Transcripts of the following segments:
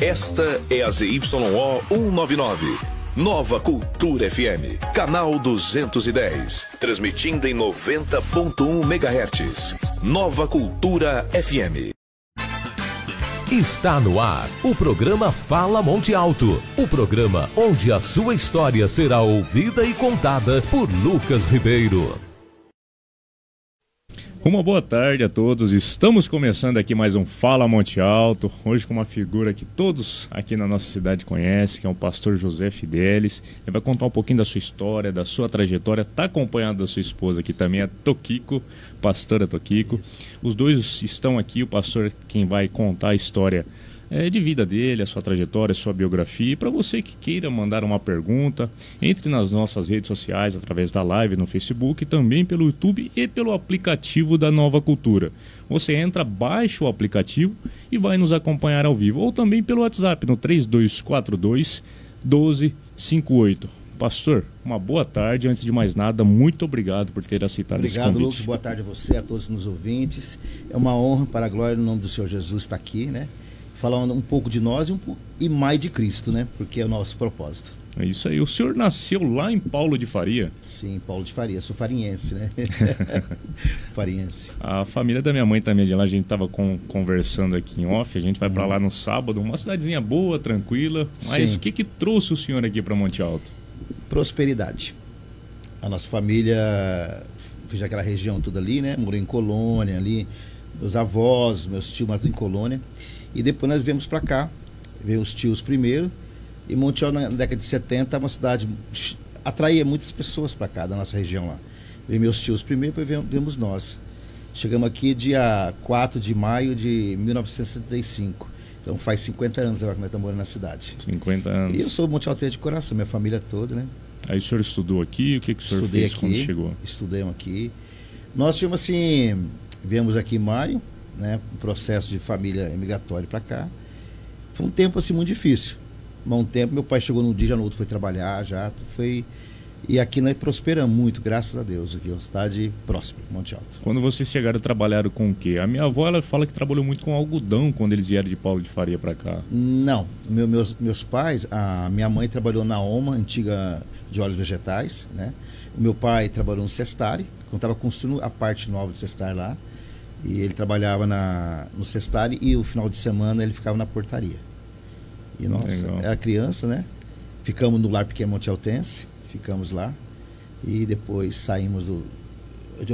Esta é a ZYO 199. Nova Cultura FM, canal 210, transmitindo em 90.1 MHz. Nova Cultura FM. Está no ar o programa Fala Monte Alto, o programa onde a sua história será ouvida e contada por Lucas Ribeiro. Uma boa tarde a todos, estamos começando aqui mais um Fala Monte Alto, hoje com uma figura que todos aqui na nossa cidade conhecem, que é o pastor José Fidelis. Ele vai contar um pouquinho da sua história, da sua trajetória, está acompanhado da sua esposa, que também é Toquico, pastora Toquico. Os dois estão aqui, o pastor quem vai contar a história de vida dele, a sua trajetória, a sua biografia. E para você que queira mandar uma pergunta, entre nas nossas redes sociais, através da live no Facebook, também pelo YouTube e pelo aplicativo da Nova Cultura. Você entra, baixa o aplicativo e vai nos acompanhar ao vivo. Ou também pelo WhatsApp no 3242-1258. Pastor, uma boa tarde. Antes de mais nada, muito obrigado por ter aceitado esse convite. Obrigado, Lucas. Boa tarde a você, a todos nos ouvintes. É uma honra, para a glória, no nome do Senhor Jesus, estar aqui, né? Falando um pouco de nós e mais de Cristo, né? Porque é o nosso propósito. É isso aí. O senhor nasceu lá em Paulo de Faria? Sim, Paulo de Faria. Sou farinhense, né? Farinhense. A família da minha mãe também é de lá. A gente estava conversando aqui em off. A gente vai para lá no sábado. Uma cidadezinha boa, tranquila. Mas o que trouxe o senhor aqui para Monte Alto? Prosperidade. A nossa família fez aquela região toda ali, né? Morou em Colônia ali. Meus avós, meus tios moraram em Colônia. E depois nós viemos para cá, veio os tios primeiro, e Monte Alto na década de 70 é uma cidade, atraía muitas pessoas para cá, da nossa região lá. Veio meus tios primeiro, depois viemos nós. Chegamos aqui dia 4 de maio de 1975, então faz 50 anos agora que nós estamos morando na cidade. 50 anos. E eu sou Monte Alto de coração, minha família toda, né? Aí o senhor estudou aqui, o que o senhor fez quando chegou? Estudamos aqui. Nós tivemos assim, viemos aqui em maio, né, um processo de família imigratória para cá. Foi um tempo assim muito difícil. Mas um tempo, meu pai chegou num dia, já no outro foi trabalhar, e aqui nós prosperamos muito, graças a Deus. Aqui é uma cidade próspera, Monte Alto. Quando vocês chegaram, trabalharam com o quê? A minha avó, ela fala que trabalhou muito com algodão quando eles vieram de Paulo de Faria para cá. Não, meus pais, a minha mãe trabalhou na OMA, antiga de óleos vegetais, né? O meu pai trabalhou no Cestari, quando estava construindo a parte nova do Cestari lá. E ele trabalhava no Cestari e o final de semana ele ficava na portaria. E nossa, era criança, né? Ficamos no Lar Pequeno Monte Altense, ficamos lá. E depois saímos eu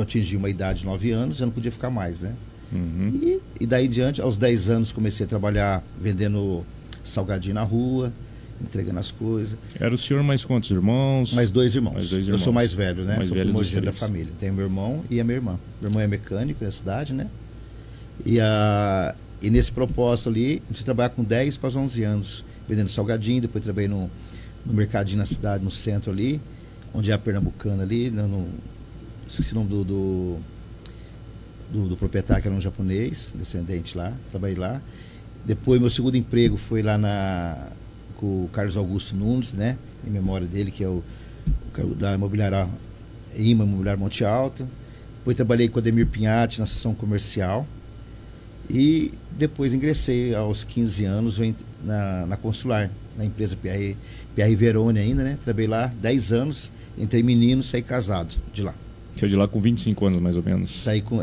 atingi uma idade de 9 anos, já não podia ficar mais, né? Uhum. E daí em diante, aos 10 anos, comecei a trabalhar vendendo salgadinho na rua, entregando as coisas. Era o senhor mais quantos irmãos? Mais dois irmãos. Eu sou mais velho, né? Mais sou velho dos três da família. Tenho meu irmão e a minha irmã. Meu irmão é mecânico da cidade, né? E nesse propósito ali, a gente trabalhar com 10 para os 11 anos, vendendo salgadinho. Depois trabalhei no mercadinho na cidade, no centro ali, onde é a Pernambucana ali. Esqueci o nome do proprietário, que era um japonês, descendente lá. Trabalhei lá. Depois, meu segundo emprego foi lá com o Carlos Augusto Nunes, né? Em memória dele, que é o da imobiliária Imobiliário Monte Alto. Depois trabalhei com o Ademir Pinhatti na seção comercial. E depois ingressei aos 15 anos na Consular, na empresa PR Verone ainda, né? Trabalhei lá 10 anos, entrei menino, saí casado de lá. Saiu de lá com 25 anos, mais ou menos? Saí com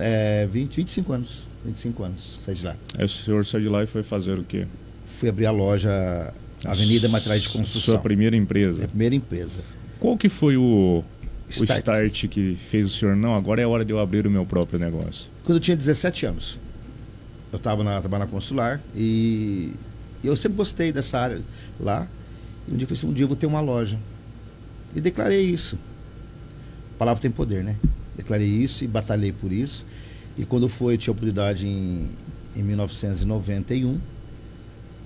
25 anos. 25 anos, saí de lá. Aí o senhor saiu de lá e foi fazer o quê? Fui abrir a loja Avenida Materiais de Construção. Sua primeira empresa? É a primeira empresa. Qual que foi o start que fez o senhor, não, agora é hora de eu abrir o meu próprio negócio? Quando eu tinha 17 anos. Eu estava na Consular e eu sempre gostei dessa área lá. E um dia eu falei assim, um dia eu vou ter uma loja. E declarei isso. A palavra tem poder, né? Declarei isso e batalhei por isso. E quando foi, eu tinha a oportunidade em 1991.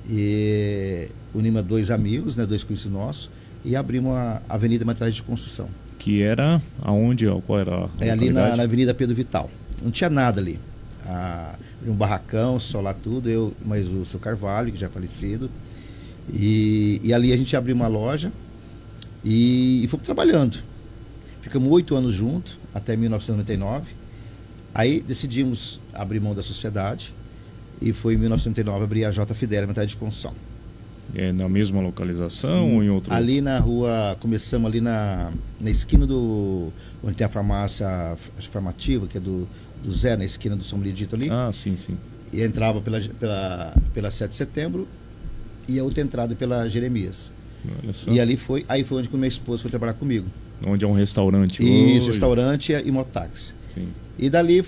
E unimos dois amigos, né, dois conhecidos nossos, e abrimos a Avenida Materiais de Construção. Que era aonde? Qual era a ali na Avenida Pedro Vital. Não tinha nada ali. Um barracão, só lá tudo, mas o seu Carvalho, que já é falecido. E ali a gente abriu uma loja e fomos trabalhando. Ficamos 8 anos juntos, até 1999. Aí decidimos abrir mão da sociedade e foi em 1999 abrir a J. Fidel, Materiais de Construção. É na mesma localização ou em outro? Ali na rua, começamos ali na esquina do... onde tem a farmácia farmativa, que é do Zé, na esquina do São Benedito ali. Ah, sim, sim. E entrava pela 7 de setembro e a outra entrada pela Jeremias. Olha só. E ali aí foi onde que minha esposa foi trabalhar comigo. Onde é um restaurante Isso, hoje. restaurante e mototáxi. Sim. E dali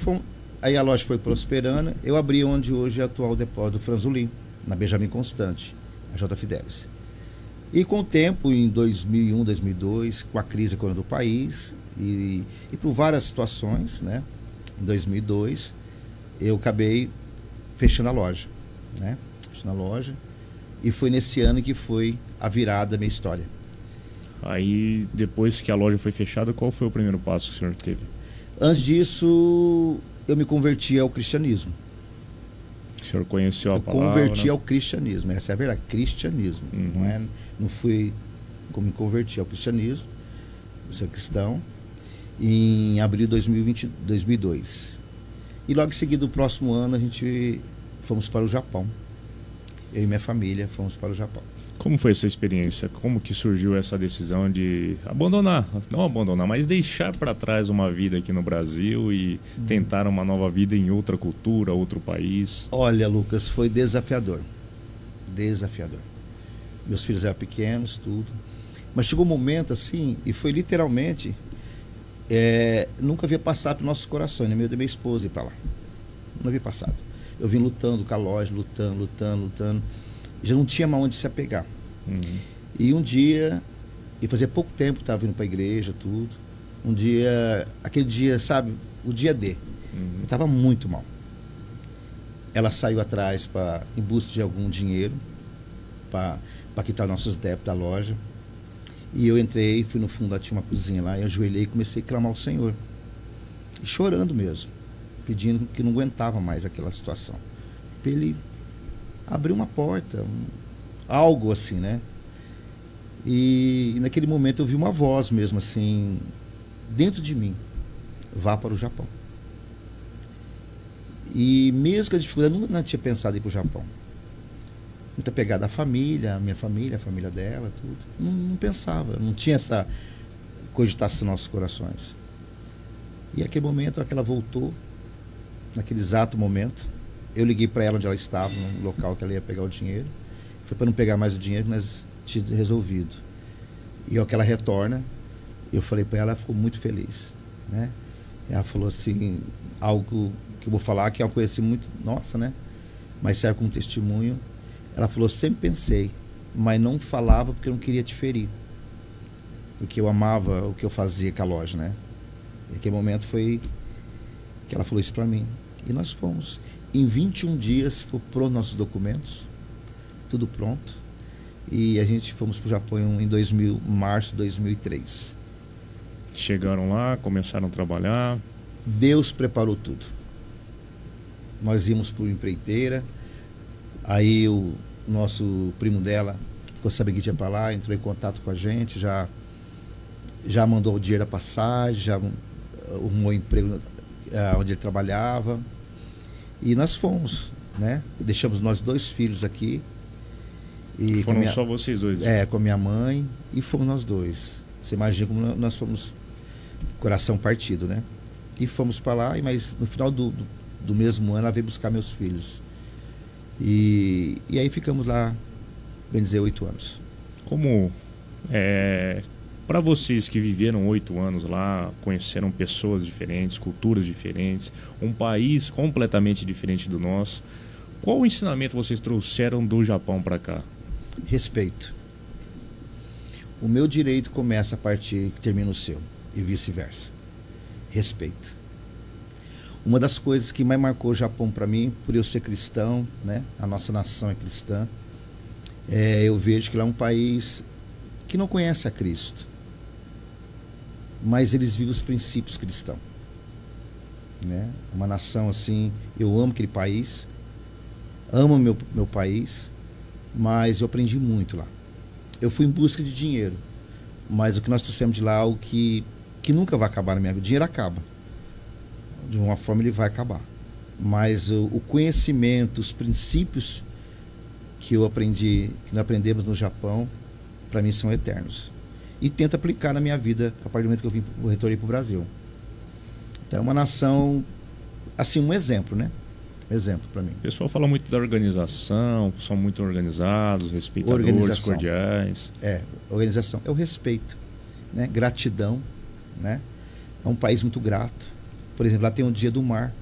aí a loja foi prosperando. Eu abri onde hoje é o atual depósito do Franzolin, na Benjamin Constante, a J. Fidelis. E com o tempo, em 2001, 2002, com a crise econômica do país e por várias situações, né? Em 2002, eu acabei fechando a loja, né? Fechando a loja. E foi nesse ano que foi a virada da minha história. Aí, depois que a loja foi fechada, qual foi o primeiro passo que o senhor teve? Antes disso, eu me converti ao cristianismo. O senhor conheceu a palavra? Converti ao cristianismo, essa é a verdade, cristianismo. Não fui como me converti ao cristianismo, eu sou cristão, em abril de 2002. E logo em seguida, no próximo ano, a gente fomos para o Japão. Eu e minha família fomos para o Japão. Como foi essa experiência? Como que surgiu essa decisão de abandonar, não abandonar, mas deixar para trás uma vida aqui no Brasil e tentar uma nova vida em outra cultura, outro país? Olha, Lucas, foi desafiador. Desafiador. Meus filhos eram pequenos, tudo. Mas chegou um momento assim, e foi literalmente, nunca havia passado pelos nossos corações, nem meu da minha esposa ir para lá. Não havia passado. Eu vim lutando com a loja, lutando. Já não tinha mais onde se apegar. E um dia, e fazia pouco tempo que estava vindo para a igreja, tudo. Um dia, aquele dia, sabe, o dia D. Eu estava muito mal. Ela saiu atrás em busca de algum dinheiro para quitar nossos débitos da loja. E eu entrei, fui no fundo, lá tinha uma cozinha lá, e ajoelhei e comecei a clamar ao Senhor. E chorando mesmo, pedindo que não aguentava mais aquela situação. Para Ele abrir uma porta, algo assim, né? E naquele momento eu vi uma voz mesmo assim, dentro de mim: vá para o Japão. E mesmo com a dificuldade, eu nunca tinha pensado em ir para o Japão. Muita pegada à família, a minha família, a família dela, tudo. Não pensava, não tinha essa cogitação nos nossos corações. E naquele momento, que ela voltou, naquele exato momento, eu liguei para ela onde ela estava, no local que ela ia pegar o dinheiro. Foi para não pegar mais o dinheiro que nós tínhamos resolvido. E ao que ela retorna, eu falei para ela, ela ficou muito feliz, né? Ela falou assim, algo que eu vou falar, que é uma coisa assim muito nossa, né? Mas serve como testemunho. Ela falou: sempre pensei, mas não falava porque eu não queria te ferir. Porque eu amava o que eu fazia com a loja, né? E naquele momento foi que ela falou isso para mim. E nós fomos. Em 21 dias, foi pronto nossos documentos, tudo pronto. E a gente fomos para o Japão em março de 2003. Chegaram lá, começaram a trabalhar. Deus preparou tudo. Nós íamos para uma empreiteira. Aí o nosso primo dela ficou sabendo que ia para lá, entrou em contato com a gente, já mandou o dinheiro da passagem, já arrumou emprego onde ele trabalhava. E nós fomos, né? Deixamos nós 2 filhos aqui. E foram só vocês dois? Com a minha mãe, e fomos nós 2. Você imagina como nós fomos, coração partido, né? E fomos para lá, mas no final do mesmo ano ela veio buscar meus filhos. E aí ficamos lá, bem dizer, 8 anos. Como para vocês que viveram 8 anos lá, conheceram pessoas diferentes, culturas diferentes, um país completamente diferente do nosso, qual o ensinamento vocês trouxeram do Japão para cá? Respeito. O meu direito começa a partir que termina o seu, e vice-versa. Respeito. Uma das coisas que mais marcou o Japão para mim, por eu ser cristão, né? A nossa nação é cristã, eu vejo que lá é um país que não conhece a Cristo, mas eles vivem os princípios cristãos, né? Uma nação assim, eu amo aquele país, amo meu país, mas eu aprendi muito lá. Eu fui em busca de dinheiro, mas o que nós trouxemos de lá é algo que nunca vai acabar na minha vida. O dinheiro acaba, de uma forma ele vai acabar, mas o conhecimento, os princípios que eu aprendi, que nós aprendemos no Japão, para mim são eternos. E tento aplicar na minha vida a partir do momento que eu retornei para o Brasil. Então é uma nação, assim, um exemplo, né? Exemplo para mim. O pessoal fala muito da organização, são muito organizados, respeitadores, cordiais. Organização é o respeito, né? Gratidão, né? É um país muito grato. Por exemplo, lá tem o Dia do Mar.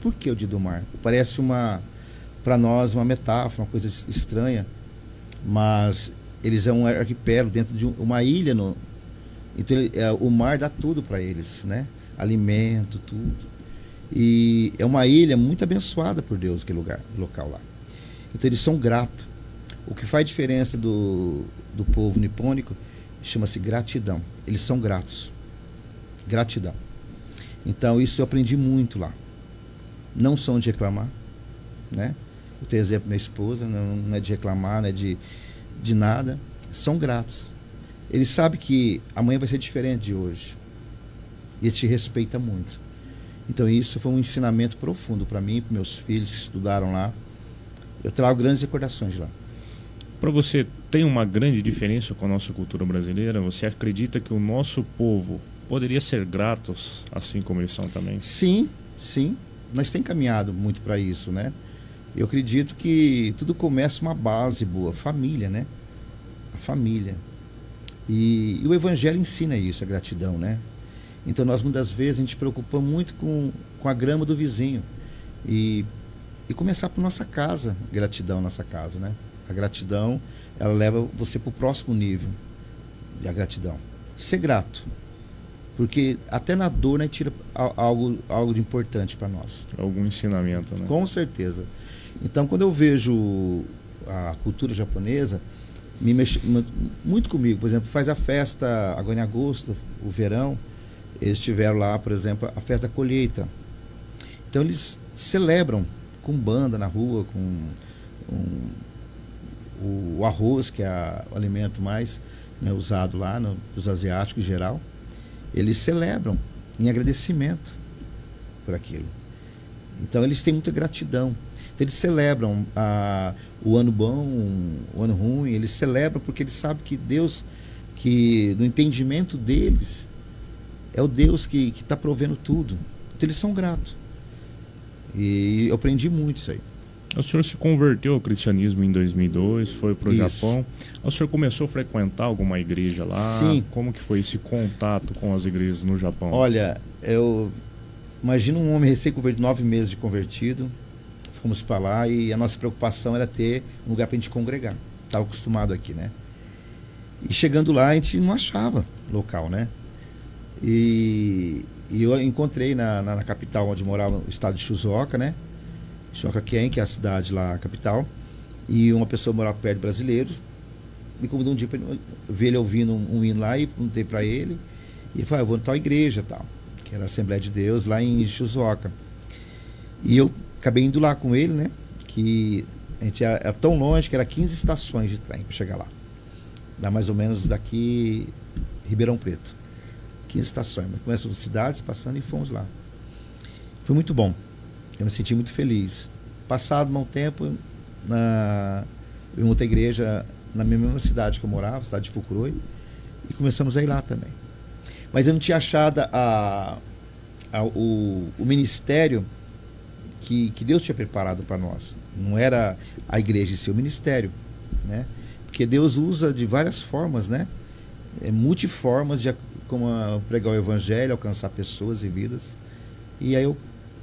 Por que o Dia do Mar? Parece para nós, uma metáfora, uma coisa estranha, mas eles é um arquipélago dentro de uma ilha. Então o mar dá tudo para eles, né? Alimento, tudo. E é uma ilha muito abençoada por Deus, aquele local lá. Então eles são gratos. O que faz diferença do povo nipônico chama-se gratidão. Eles são gratos. Gratidão. Então isso eu aprendi muito lá. Não são de reclamar, né? Eu tenho exemplo minha esposa, não é de reclamar, não é de nada. São gratos. Eles sabem que amanhã vai ser diferente de hoje. E eles te respeitam muito. Então isso foi um ensinamento profundo para mim, para meus filhos que estudaram lá. Eu trago grandes recordações de lá. Para você, tem uma grande diferença com a nossa cultura brasileira? Você acredita que o nosso povo poderia ser gratos, assim como eles são também? Sim, sim. Nós temos caminhado muito para isso, né? Eu acredito que tudo começa uma base boa, família, né? A família. E o Evangelho ensina isso, a gratidão, né? Então nós muitas vezes a gente preocupa muito com a grama do vizinho. E começar por nossa casa, gratidão nossa casa, né? A gratidão, ela leva você para o próximo nível da gratidão. Ser grato. Porque até na dor, né, tira algo de importante para nós. Algum ensinamento, né? Com certeza. Então, quando eu vejo a cultura japonesa, me mexe muito comigo. Por exemplo, faz a festa agora em agosto, o verão. Eles tiveram lá, por exemplo, a festa da colheita. Então, eles celebram com banda na rua, com o arroz, que é o alimento mais, né, usado lá, nos asiáticos em geral. Eles celebram em agradecimento por aquilo. Então eles têm muita gratidão. Então, eles celebram o ano bom, o ano ruim. Eles celebram porque eles sabem que Deus, que no entendimento deles, é o Deus que está provendo tudo. Então eles são gratos. E eu aprendi muito isso aí. O senhor se converteu ao cristianismo em 2002, foi para o Japão. O senhor começou a frequentar alguma igreja lá? Sim. Como que foi esse contato com as igrejas no Japão? Olha, eu imagino um homem recém-convertido, 9 meses de convertido. Fomos para lá e a nossa preocupação era ter um lugar para a gente congregar. Estava acostumado aqui, né? E chegando lá, a gente não achava local, né? E eu encontrei na capital onde morava, no estado de Shizuoka, né? Shizuoka-ken, que é a cidade lá, a capital. E uma pessoa morava perto de brasileiros. Me convidou um dia para ver ele ouvindo um hino lá e perguntei para ele. E ele falou, eu vou em tal igreja, tal, que era a Assembleia de Deus, lá em Shizuoka. E eu acabei indo lá com ele, né? Que a gente era tão longe que era 15 estações de trem para chegar lá. Lá mais ou menos daqui, Ribeirão Preto. 15 estações. Começam cidades passando e fomos lá. Foi muito bom. Eu me senti muito feliz. Passado um tempo, em outra igreja, na mesma cidade que eu morava, cidade de Fukuroi, e começamos a ir lá também. Mas eu não tinha achado o ministério que Deus tinha preparado para nós. Não era a igreja em si, o ministério, né? Porque Deus usa de várias formas, né? Multiformas de como pregar o evangelho, alcançar pessoas e vidas. E aí eu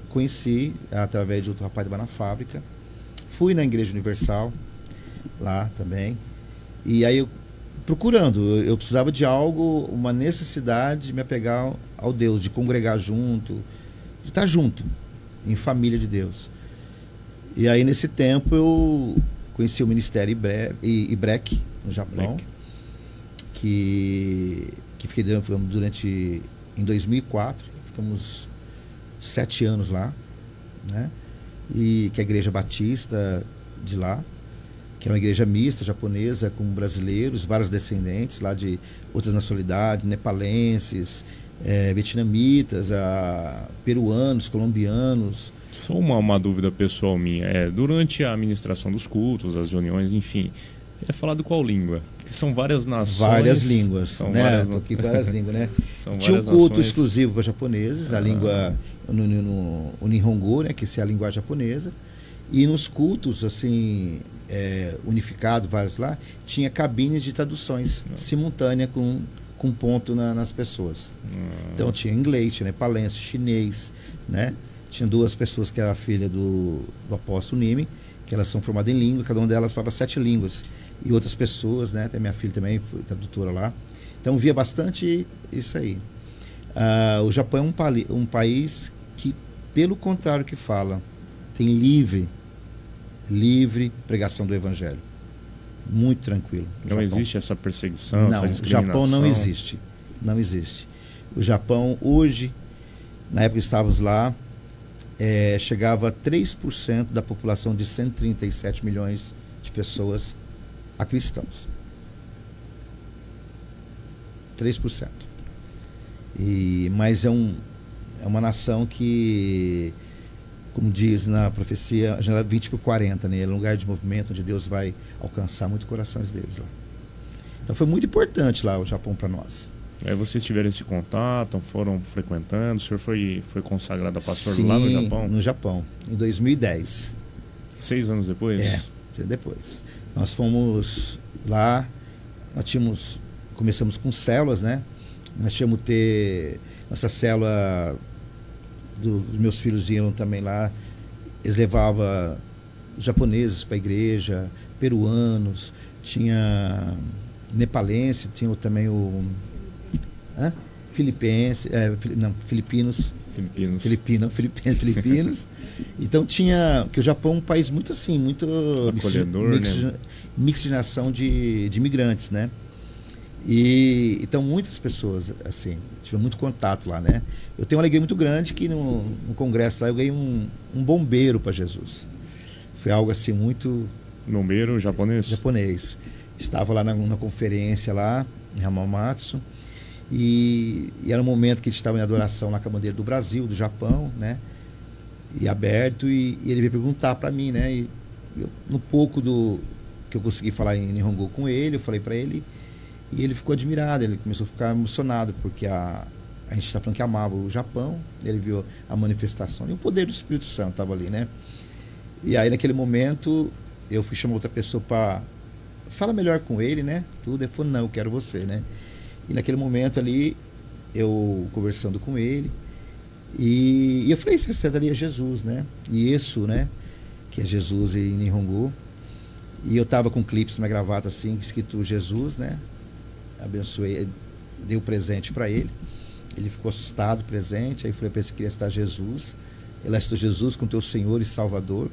conheci através de outro rapaz de na fábrica. Fui na Igreja Universal lá também. E aí eu procurando, eu precisava de algo, uma necessidade de me apegar ao Deus, de congregar junto, de estar junto, em família de Deus. E aí nesse tempo eu conheci o Ministério Ibrek, no Japão, que fiquei durante, em 2004, ficamos 7 anos lá, né? E que é a Igreja Batista de lá, que é uma igreja mista japonesa com brasileiros, vários descendentes lá de outras nacionalidades, nepalenses, vietnamitas, peruanos, colombianos, Só uma dúvida pessoal minha. Durante a administração dos cultos, as reuniões, enfim, é falado qual língua? Porque são várias nações. Várias línguas, são né? Várias, Tô aqui várias línguas, né? São Tinha um várias culto nações. exclusivo para japoneses, a língua o Nihongo, né? Que é a linguagem japonesa. E nos cultos, assim, unificado, vários lá, tinha cabines de traduções simultânea com ponto nas pessoas. Então tinha inglês, tinha nepalense, chinês, né? Tinha 2 pessoas que era a filha do apóstolo Nimi, que elas são formadas em língua, cada uma delas falava 7 línguas. E outras pessoas, né? Até minha filha também foi tradutora lá. Então via bastante isso aí. O Japão é um país que, pelo contrário que fala, tem livre pregação do evangelho. Muito tranquilo. Não existe essa perseguição, essa não, discriminação? O Japão não existe. Não existe. O Japão hoje, na época que estávamos lá, chegava a 3% da população de 137 milhões de pessoas a cristãos. 3%. Mas é uma nação que, como diz na profecia, a janela 20 por 40, né? É um lugar de movimento onde Deus vai alcançar muito corações deles lá. Então foi muito importante lá o Japão para nós. Aí vocês tiveram esse contato, foram frequentando, o senhor foi consagrado a pastor Sim, lá no Japão? No Japão, em 2010. 6 anos depois? Depois. Nós fomos lá, começamos com células, né? Nós tínhamos nossa célula, os meus filhos iam também lá, eles levavam japoneses para a igreja, peruanos, tinha nepalense, tinha também o filipinos. Então tinha, que o Japão é um país muito assim, muito acolhedor, miscigenação de imigrantes, né? E então muitas pessoas assim, tive muito contato lá, né? Eu tenho uma alegria muito grande que no congresso lá eu ganhei um bombeiro para Jesus. Foi algo assim muito... Bombeiro japonês? Japonês. Estava lá na conferência lá em Hamamatsu. E era um momento que a gente estava em adoração na bandeira do Brasil, do Japão, né? E aberto, e ele veio perguntar para mim, né? E no pouco que eu consegui falar em Nihongo com ele, eu falei para ele, e ele ficou admirado, ele começou a ficar emocionado, porque a gente está falando que amava o Japão, ele viu a manifestação, e o poder do Espírito Santo estava ali, né? E aí naquele momento, eu fui chamar outra pessoa para falar melhor com ele, né? Tudo, ele falou, não, eu quero você, né? E naquele momento ali, eu conversando com ele, e eu falei, você aceitaria Jesus, né? E isso, né? Que é Jesus em Nihongo. E eu tava com clipes na gravata assim, escrito Jesus, né? Abençoei, dei o presente para ele. Ele ficou assustado, presente. Aí eu falei para ele que queria citar Jesus. Ele aceitou Jesus como teu Senhor e Salvador.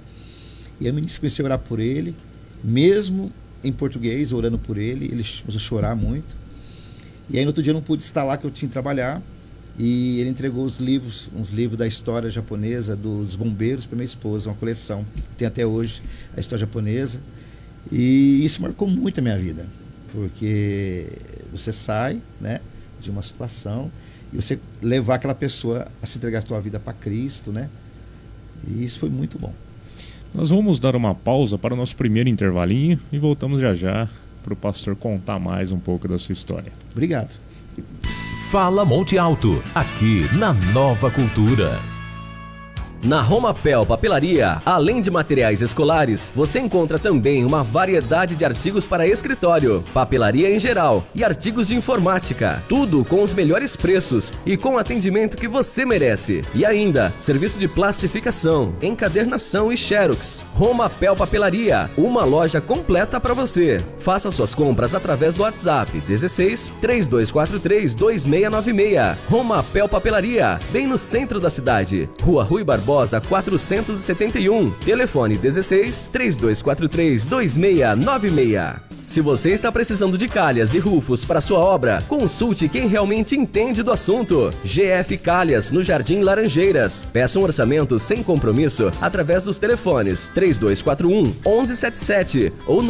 E a menina comecei a orar por ele, mesmo em português, orando por ele. Ele começou a chorar muito. E aí no outro dia eu não pude estar lá, que eu tinha que trabalhar, e ele entregou uns livros da história japonesa dos bombeiros para minha esposa, uma coleção, tem até hoje a história japonesa, e isso marcou muito a minha vida, porque você sai, né, de uma situação e você levar aquela pessoa a se entregar a sua vida para Cristo, né, e isso foi muito bom. Nós vamos dar uma pausa para o nosso primeiro intervalinho e voltamos já para o pastor contar mais um pouco da sua história. Obrigado. Fala Monte Alto, aqui na Nova Cultura. Na Romapel Papelaria, além de materiais escolares, você encontra também uma variedade de artigos para escritório, papelaria em geral e artigos de informática. Tudo com os melhores preços e com o atendimento que você merece. E ainda, serviço de plastificação, encadernação e xerox. Romapel Papelaria, uma loja completa para você. Faça suas compras através do WhatsApp 16 3243 2696. Romapel Papelaria, bem no centro da cidade. Rua Rui Barbosa 471, telefone 16 3243 2696. Se você está precisando de calhas e rufos para sua obra, consulte quem realmente entende do assunto. GF Calhas, no Jardim Laranjeiras. Peça um orçamento sem compromisso através dos telefones 3241-1177 ou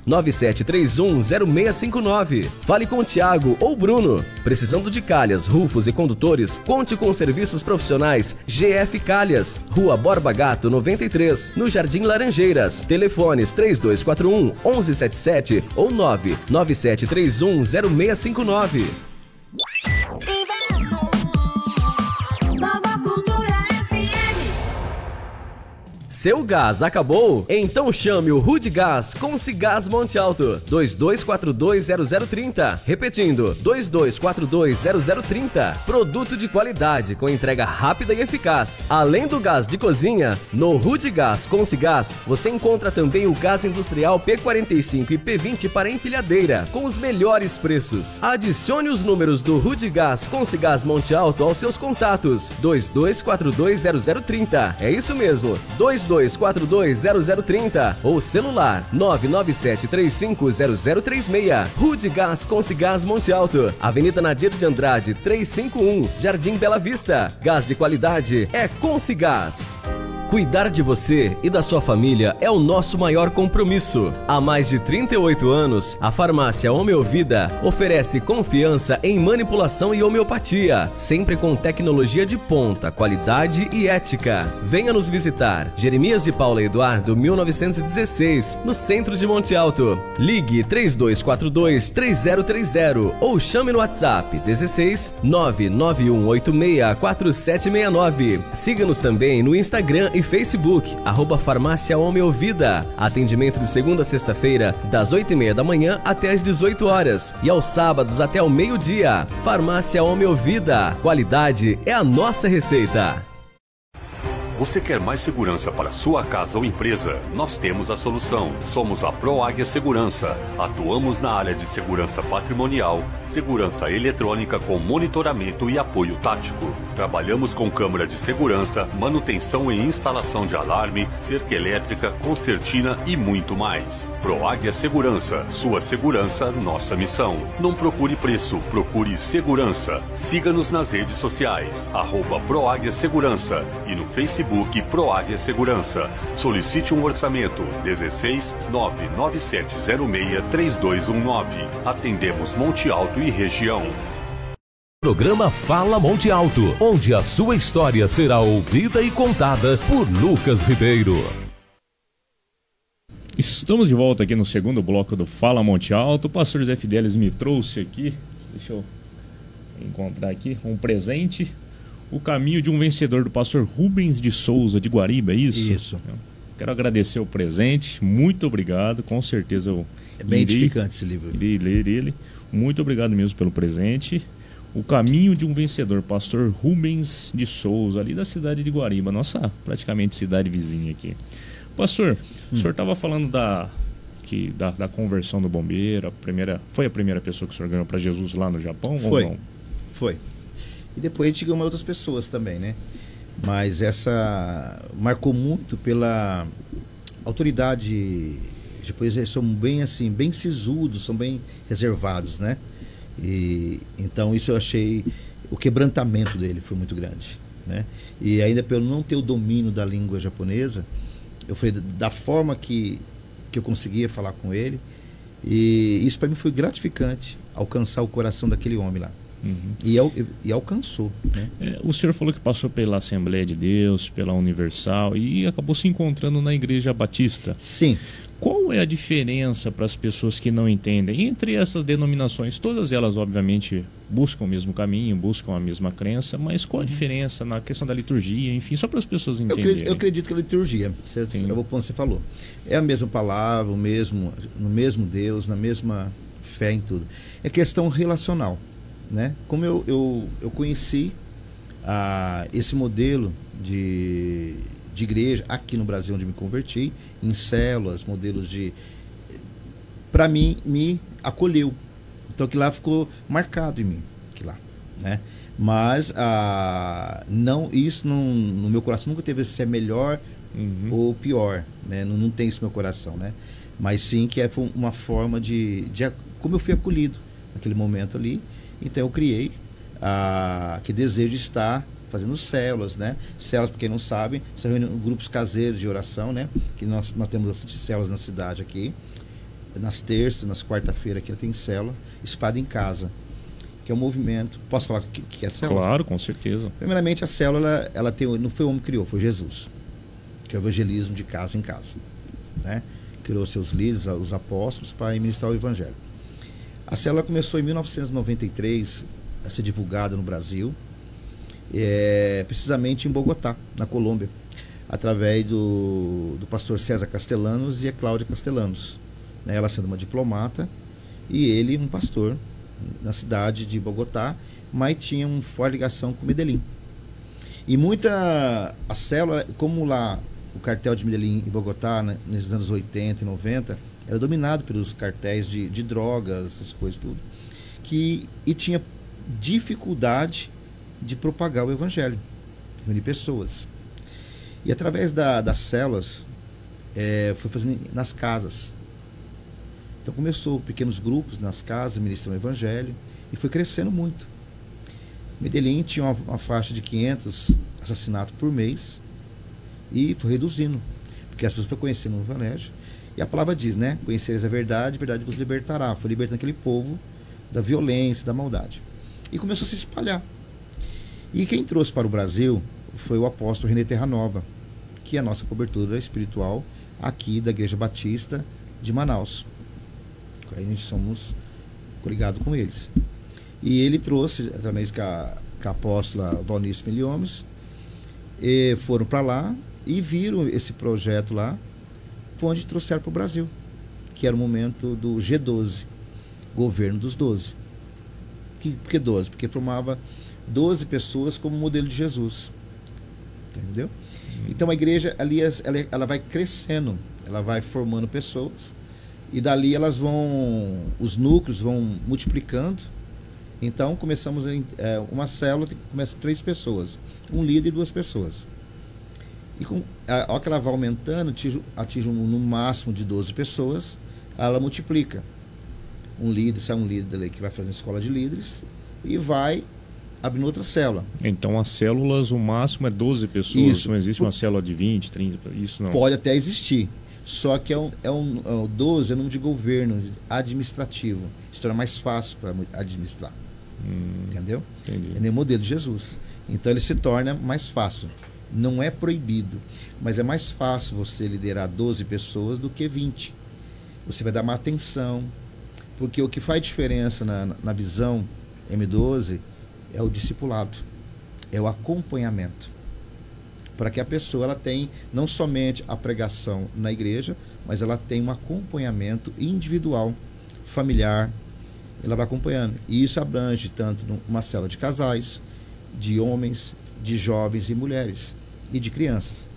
99731-0659. Fale com o Thiago ou Bruno. Precisando de calhas, rufos e condutores, conte com os serviços profissionais GF Calhas, Rua Borba Gato 93, no Jardim Laranjeiras. Telefones 3241-1177 ou 99731-0659. Seu gás acabou? Então chame o Rudgás Concigás Monte Alto, 22420030. Repetindo, 22420030. Produto de qualidade com entrega rápida e eficaz. Além do gás de cozinha, no Rudgás Concigás você encontra também o gás industrial P45 e P20 para empilhadeira, com os melhores preços. Adicione os números do Rudgás Concigás Monte Alto aos seus contatos, 22420030. É isso mesmo, 22420030 ou celular 997350036. Rudgás Concigás Monte Alto, Avenida Nadir de Andrade 351, Jardim Bela Vista. Gás de qualidade é Concigás. Cuidar de você e da sua família é o nosso maior compromisso. Há mais de 38 anos, a farmácia Homeovida oferece confiança em manipulação e homeopatia, sempre com tecnologia de ponta, qualidade e ética. Venha nos visitar. Jeremias de Paula Eduardo, 1916, no centro de Monte Alto. Ligue 3242-3030 ou chame no WhatsApp 16 991864769. Siga-nos também no Instagram e Facebook, @Farmácia Homeovida. Atendimento de segunda a sexta-feira, das 8h30 da manhã até as 18 horas e aos sábados até o meio-dia. Farmácia Homeovida. Qualidade é a nossa receita. Você quer mais segurança para sua casa ou empresa? Nós temos a solução. Somos a ProAguia Segurança. Atuamos na área de segurança patrimonial, segurança eletrônica com monitoramento e apoio tático. Trabalhamos com câmera de segurança, manutenção e instalação de alarme, cerca elétrica, concertina e muito mais. ProAguia Segurança. Sua segurança, nossa missão. Não procure preço, procure segurança. Siga-nos nas redes sociais, @ProAguia Segurança e no Facebook ProAguia Segurança. Solicite um orçamento 16 99706-3219. Atendemos Monte Alto e região. Programa Fala Monte Alto, onde a sua história será ouvida e contada por Lucas Ribeiro. Estamos de volta aqui no segundo bloco do Fala Monte Alto. O pastor José Fidelis me trouxe aqui, deixa eu encontrar aqui, um presente. O caminho de um vencedor, do pastor Rubens de Souza, de Guariba, é isso? Isso. Quero agradecer o presente, muito obrigado, com certeza eu É bem edificante esse livro. Irei ler ele. Muito obrigado mesmo pelo presente. O caminho de um vencedor, pastor Rubens de Souza, ali da cidade de Guariba, nossa praticamente cidade vizinha aqui. Pastor, o senhor estava falando da conversão do bombeiro, foi a primeira pessoa que o senhor ganhou para Jesus lá no Japão? Foi, ou não? foi. E depois a gente ganhou outras pessoas também, né? Mas essa marcou muito pela autoridade. Depois eles são bem assim, bem sisudos, são bem reservados, né? E então isso eu achei, o quebrantamento dele foi muito grande, né? E ainda pelo não ter o domínio da língua japonesa, eu falei da forma que eu conseguia falar com ele, e isso para mim foi gratificante, alcançar o coração daquele homem lá. Uhum. E alcançou, né? O senhor falou que passou pela Assembleia de Deus, pela Universal e acabou se encontrando na Igreja Batista. Sim. Qual é a diferença para as pessoas que não entendem entre essas denominações? Todas elas, obviamente, buscam o mesmo caminho, buscam a mesma crença, mas qual a diferença na questão da liturgia, enfim, só para as pessoas entenderem? Eu acredito que a liturgia, eu vou pôr onde você falou, é a mesma palavra, no mesmo Deus, na mesma fé em tudo. É questão relacional, né? Como eu conheci esse modelo de igreja aqui no Brasil, onde me converti, em células, modelos de... Para mim, me acolheu. Então, que lá ficou marcado em mim, que lá, né? Mas isso no meu coração nunca teve se é melhor ou pior, né? Não tem isso no meu coração, né? mas sim que foi uma forma como eu fui acolhido naquele momento ali. Então eu criei que desejo de estar fazendo células, né? Células, para quem não sabe, são grupos caseiros de oração, né? Que nós temos bastante células na cidade aqui. Nas terças, nas quarta-feiras aqui tem célula, Espada em Casa, que é um movimento. Posso falar o que é a célula? Claro, com certeza. Primeiramente, a célula, ela tem, não foi o homem que criou, foi Jesus, que é o evangelismo de casa em casa, né? Criou seus líderes, os apóstolos, para ministrar o evangelho. A célula começou em 1993 a ser divulgada no Brasil, precisamente em Bogotá, na Colômbia, através do pastor César Castellanos e a Cláudia Castellanos, né? Ela sendo uma diplomata e ele um pastor na cidade de Bogotá, mas tinha uma forte ligação com Medellín. E a célula, como lá o cartel de Medellín e Bogotá, né, nos anos 80 e 90, era dominado pelos cartéis de drogas, essas coisas tudo, e tinha dificuldade de propagar o evangelho, reunir pessoas. E através das células, foi fazendo nas casas. Então começou pequenos grupos nas casas, ministrando o evangelho, e foi crescendo muito. Medellín tinha uma faixa de 500 assassinatos por mês, e foi reduzindo, porque as pessoas foram conhecendo o evangelho. E a palavra diz, né? Conhecereis a verdade vos libertará. Foi libertando aquele povo da violência, da maldade. E começou a se espalhar. E quem trouxe para o Brasil foi o apóstolo René Terranova, que é a nossa cobertura espiritual aqui da Igreja Batista de Manaus. Aí a gente somos coligados com eles. E ele trouxe, através com a apóstola Valnice Milhomes, foram para lá e viram esse projeto lá, foi onde trouxeram para o Brasil, que era o momento do G12, governo dos 12. Por que 12? Porque formava 12 pessoas como modelo de Jesus. Entendeu? Então a igreja ali, ela vai crescendo, ela vai formando pessoas, e dali os núcleos vão multiplicando. Então começamos uma célula que começa com 3 pessoas, um líder e 2 pessoas. E a hora que ela vai aumentando, atinge no máximo de 12 pessoas, ela multiplica. Sai um líder ali que vai fazer uma escola de líderes e vai abrindo outra célula. Então as células, o máximo é 12 pessoas, isso. Não existe uma célula de 20, 30, isso não? Pode até existir, só que o 12 é nome de governo administrativo, se torna mais fácil para administrar. Entendeu? Entendi. É no modelo de Jesus. Então ele se torna mais fácil. Não é proibido, mas é mais fácil você liderar 12 pessoas do que 20. Você vai dar uma atenção, porque o que faz diferença na visão M12 é o discipulado, é o acompanhamento, para que a pessoa ela tenha não somente a pregação na igreja, mas ela tem um acompanhamento individual, familiar, ela vai acompanhando. E isso abrange tanto uma célula de casais, de homens, de jovens e mulheres, e de crianças.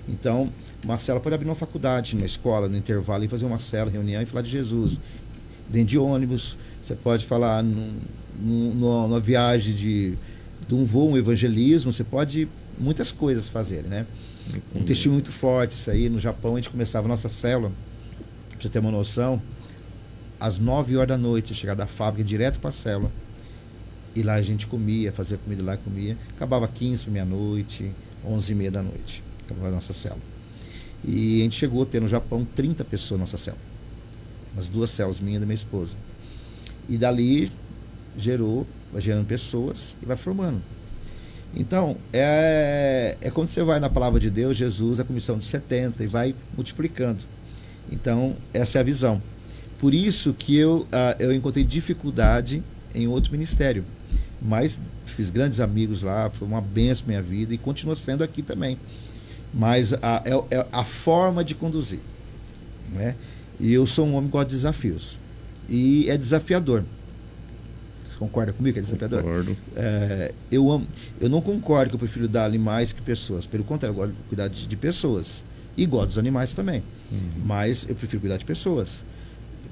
Então, uma célula pode abrir uma faculdade, numa escola, no intervalo, e fazer uma célula, reunião e falar de Jesus. Dentro de ônibus, você pode falar numa viagem de um voo, um evangelismo, você pode muitas coisas fazer, né? Um testemunho muito forte, isso aí. No Japão, a gente começava a nossa célula, pra você ter uma noção, às 9 horas da noite, chegar da fábrica direto para a célula, e lá a gente comia, fazia comida lá, comia, acabava 15 para meia-noite, 11h30 da noite, acabava a nossa célula. E a gente chegou a ter no Japão 30 pessoas na nossa célula, nas 2 células, minha e da minha esposa. E dali vai gerando pessoas e vai formando. Então, quando você vai na palavra de Deus, Jesus, a comissão de 70, e vai multiplicando. Então, essa é a visão. Por isso que eu encontrei dificuldade em outro ministério, mas fiz grandes amigos lá, foi uma bênção na minha vida e continua sendo aqui também. Mas a forma de conduzir, né? E eu sou um homem que gosta de desafios, e é desafiador. Você concorda comigo que é desafiador? Concordo. Eu não concordo que eu prefiro dar animais que pessoas, pelo contrário, eu gosto de cuidar de pessoas, e gosto dos animais também, mas eu prefiro cuidar de pessoas.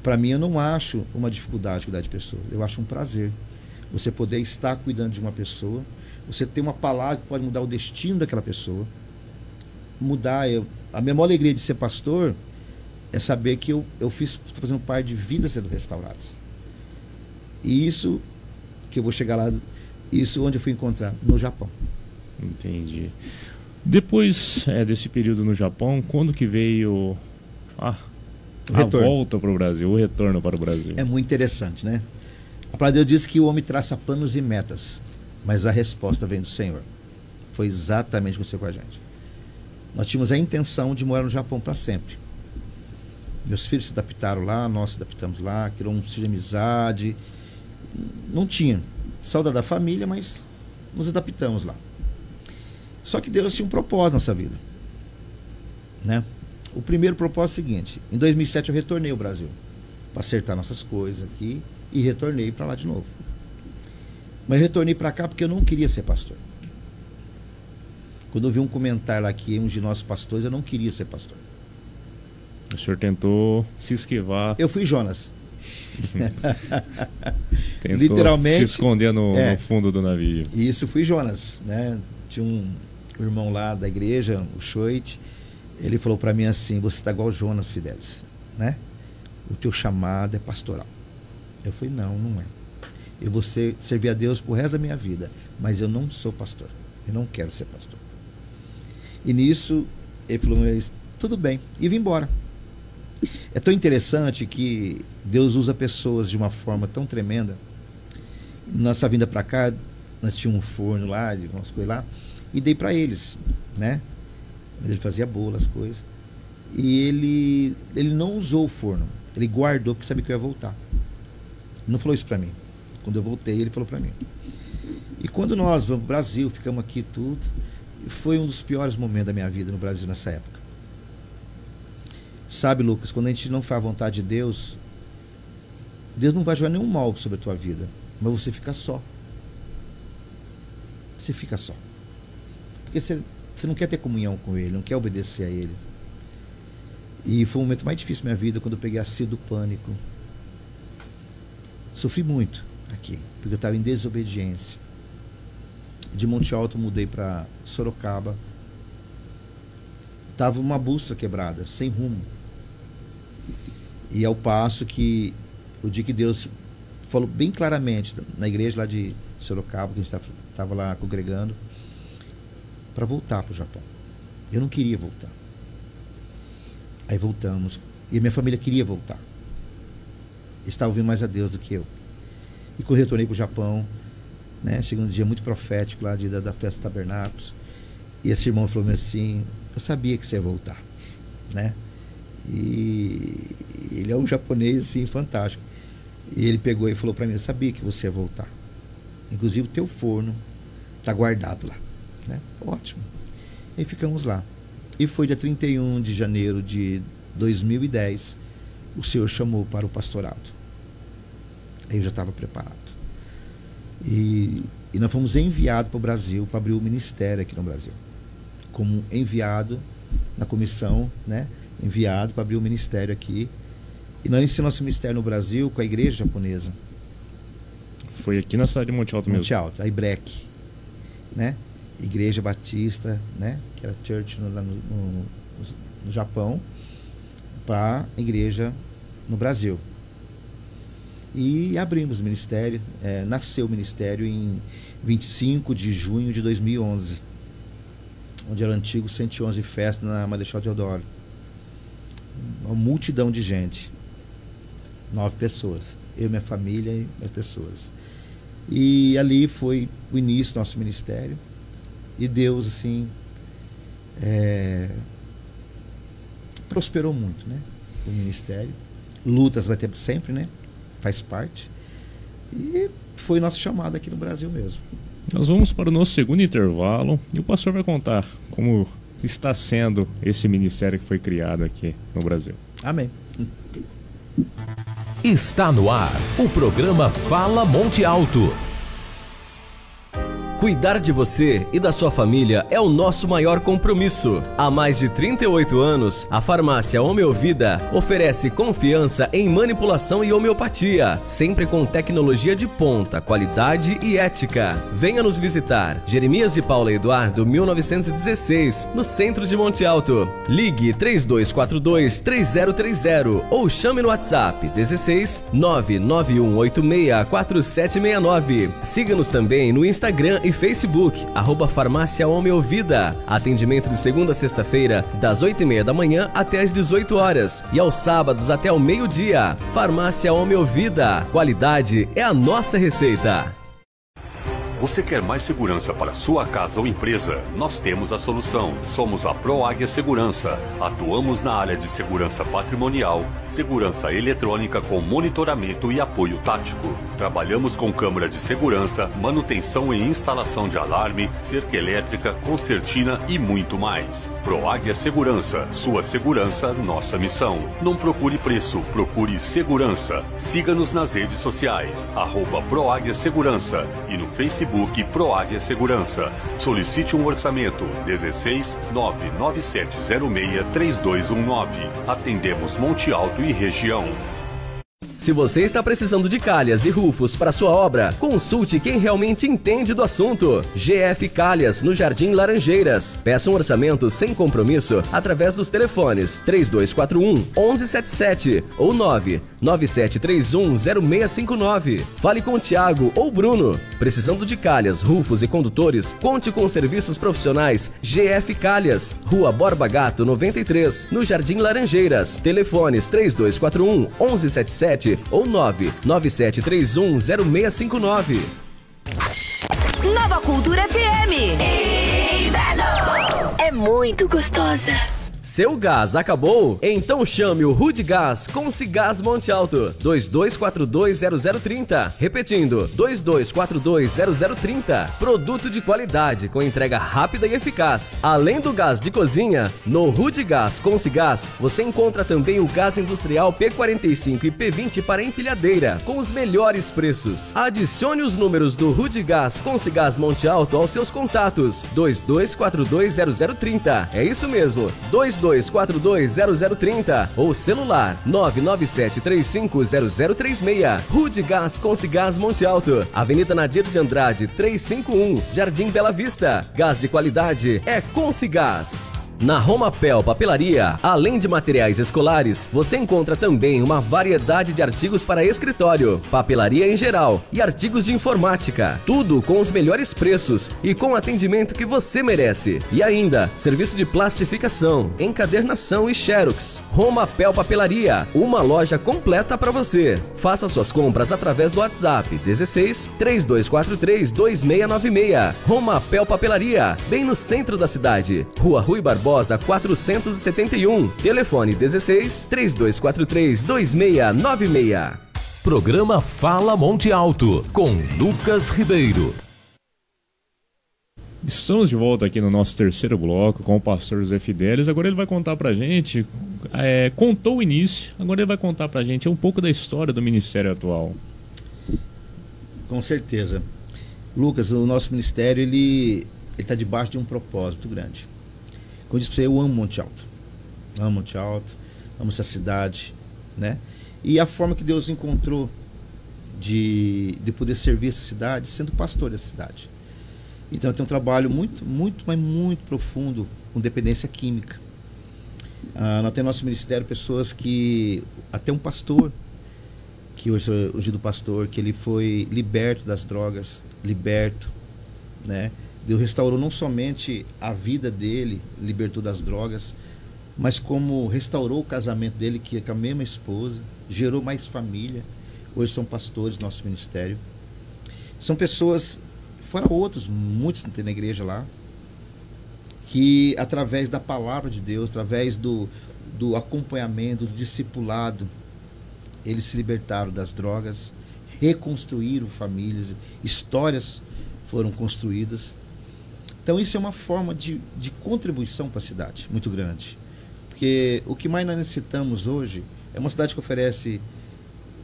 Para mim, eu não acho uma dificuldade cuidar de pessoas, eu acho um prazer. Você poder estar cuidando de uma pessoa, você ter uma palavra que pode mudar o destino daquela pessoa, a minha maior alegria de ser pastor é saber que eu estou fazendo parte de vidas sendo restauradas. E isso, que eu vou chegar lá, isso onde eu fui encontrar? No Japão. Entendi. Depois desse período no Japão, quando que veio a volta para o Brasil, o retorno para o Brasil? É muito interessante, né? A palavra de Deus diz que o homem traça planos e metas, mas a resposta vem do Senhor. Foi exatamente o que aconteceu com a gente. Nós tínhamos a intenção de morar no Japão para sempre. Meus filhos se adaptaram lá, nós se adaptamos lá, criou um estilo de amizade. Não tinha saudade da família, mas nos adaptamos lá. Só que Deus tinha um propósito na nossa vida, né? O primeiro propósito é o seguinte: em 2007 eu retornei ao Brasil para acertar nossas coisas aqui e retornei para lá de novo. Mas eu retornei para cá porque eu não queria ser pastor. Quando eu vi um comentário lá que um de nossos pastores, eu não queria ser pastor. O senhor tentou se esquivar. Eu fui Jonas. Tentou literalmente se esconder no fundo do navio. E isso, fui Jonas, né? Tinha um irmão lá da igreja, o Schoit, ele falou para mim assim: você está igual Jonas, Fidelis, né? O teu chamado é pastoral. Eu falei: não é. Eu vou servir a Deus pro resto da minha vida, mas eu não sou pastor. Eu não quero ser pastor. E nisso ele falou: mas tudo bem, e vim embora. É tão interessante que Deus usa pessoas de uma forma tão tremenda. Nossa vinda para cá, nós tínhamos um forno lá, de umas coisas lá, e dei para eles, né? Ele fazia bolo, as coisas. E ele não usou o forno, ele guardou porque sabia que eu ia voltar. Não falou isso para mim. Quando eu voltei, ele falou para mim. E quando nós vamos pro Brasil, ficamos aqui tudo, foi um dos piores momentos da minha vida no Brasil nessa época. Sabe, Lucas, quando a gente não faz a vontade de Deus, Deus não vai jogar nenhum mal sobre a tua vida, mas você fica só. Você fica só. Porque você não quer ter comunhão com Ele, não quer obedecer a Ele. E foi o momento mais difícil da minha vida, quando eu peguei a síndrome do pânico. Sofri muito aqui, porque eu estava em desobediência. De Monte Alto mudei para Sorocaba. Estava uma bússola quebrada, sem rumo. E ao passo que o dia que Deus falou bem claramente na igreja lá de Sorocaba, que a gente estava lá congregando, para voltar para o Japão. Eu não queria voltar. Aí voltamos. E a minha família queria voltar. Eles estavam ouvindo mais a Deus do que eu. E quando eu retornei para o Japão, né, chegou um dia muito profético lá, dia da festa dos tabernáculos, e esse irmão falou assim: eu sabia que você ia voltar, né? E ele é um japonês assim fantástico. E ele pegou e falou para mim: eu sabia que você ia voltar. Inclusive o teu forno está guardado lá, né? Ótimo. E ficamos lá. E foi dia 31 de janeiro de 2010, o Senhor chamou para o pastorado. Aí eu já estava preparado. E nós fomos enviados para o Brasil para abrir o ministério aqui no Brasil. Como enviado na comissão, né? Enviado para abrir o ministério aqui. E nós iniciamos nosso ministério no Brasil com a igreja japonesa. Foi aqui na cidade de Monte Alto mesmo? Monte Alto, a Ibrek, né? Igreja Batista, né? Que era church no Japão, para a igreja no Brasil. E abrimos o ministério, nasceu o ministério em 25 de junho de 2011, onde era o antigo 111 Festa na Marechal Deodoro. Uma multidão de gente, 9 pessoas, eu, minha família e minhas pessoas. E ali foi o início do nosso ministério. E Deus, assim, prosperou muito, né? O ministério. Lutas vai ter sempre, né? Faz parte. E foi nosso chamado aqui no Brasil mesmo. Nós vamos para o nosso segundo intervalo e o pastor vai contar como está sendo esse ministério que foi criado aqui no Brasil. Amém. Está no ar o programa Fala Monte Alto. Cuidar de você e da sua família é o nosso maior compromisso. Há mais de 38 anos, a farmácia Homeovida oferece confiança em manipulação e homeopatia, sempre com tecnologia de ponta, qualidade e ética. Venha nos visitar. Jeremias de Paula Eduardo, 1916, no centro de Monte Alto. Ligue 3242-3030 ou chame no WhatsApp 16 991864769. Siga-nos também no Instagram e Facebook, @Farmácia Homeovida. Atendimento de segunda a sexta-feira, das 8h30 da manhã até as 18 horas e aos sábados até o meio-dia. Farmácia Homeovida. Qualidade é a nossa receita. Você quer mais segurança para sua casa ou empresa? Nós temos a solução. Somos a ProAguia Segurança. Atuamos na área de segurança patrimonial, segurança eletrônica com monitoramento e apoio tático. Trabalhamos com câmera de segurança, manutenção e instalação de alarme, cerca elétrica, concertina e muito mais. ProAguia Segurança. Sua segurança, nossa missão. Não procure preço, procure segurança. Siga-nos nas redes sociais, @ProAguia Segurança e no Facebook ProAguia Segurança. Solicite um orçamento 16 99706-3219. Atendemos Monte Alto e região. Se você está precisando de calhas e rufos para sua obra, consulte quem realmente entende do assunto. GF Calhas, no Jardim Laranjeiras. Peça um orçamento sem compromisso através dos telefones 3241-1177 ou 99731-0659. Fale com o Thiago ou Bruno. Precisando de calhas, rufos e condutores, conte com os serviços profissionais GF Calhas, Rua Borba Gato 93, no Jardim Laranjeiras. Telefones 3241-1177 ou 99731-0659. Nova Cultura FM. Inverno. É muito gostosa. Seu gás acabou? Então chame o Rude Gás com Cigás Monte Alto. 22420030. Repetindo, 22420030. Produto de qualidade com entrega rápida e eficaz. Além do gás de cozinha, no Rude Gás com Cigás, você encontra também o gás industrial P45 e P20 para empilhadeira, com os melhores preços. Adicione os números do Rude Gás com Cigás Monte Alto aos seus contatos. 22420030. É isso mesmo, 22420030 ou celular 997350036. Rude Gás com Cigás Monte Alto, Avenida Nadir de Andrade 351, Jardim Bela Vista. Gás de qualidade é com Cigás. Na Romapel Papelaria, além de materiais escolares, você encontra também uma variedade de artigos para escritório, papelaria em geral e artigos de informática. Tudo com os melhores preços e com o atendimento que você merece. E ainda, serviço de plastificação, encadernação e xerox. Romapel Papelaria, uma loja completa para você. Faça suas compras através do WhatsApp 16 3243-2696. Romapel Papelaria, bem no centro da cidade. Rua Rui Barbosa 471, telefone 16 3243-2696. Programa Fala Monte Alto, com Lucas Ribeiro. Estamos de volta aqui no nosso terceiro bloco com o pastor José Fidelis. Agora ele vai contar pra gente, contou o início, agora ele vai contar pra gente um pouco da história do ministério atual. Com certeza. Lucas, o nosso ministério, ele está debaixo de um propósito grande. Como eu disse para você, eu amo Monte Alto. Amo Monte Alto, amo essa cidade, né? E a forma que Deus encontrou de poder servir essa cidade, sendo pastor dessa cidade. Então eu tenho um trabalho muito profundo com dependência química. Nós temos no nosso ministério pessoas que, até um pastor, que hoje é o ungido pastor, que ele foi liberto das drogas, né? Deus restaurou não somente a vida dele, libertou das drogas, mas como restaurou o casamento dele, que é com a mesma esposa, gerou mais família. Hoje são pastores do nosso ministério. São pessoas, fora outros, muitos tem na igreja lá, que através da palavra de Deus, através do acompanhamento, do discipulado, eles se libertaram das drogas, reconstruíram famílias, histórias foram construídas. Então isso é uma forma de contribuição para a cidade, muito grande. Porque o que mais nós necessitamos hoje é uma cidade que oferece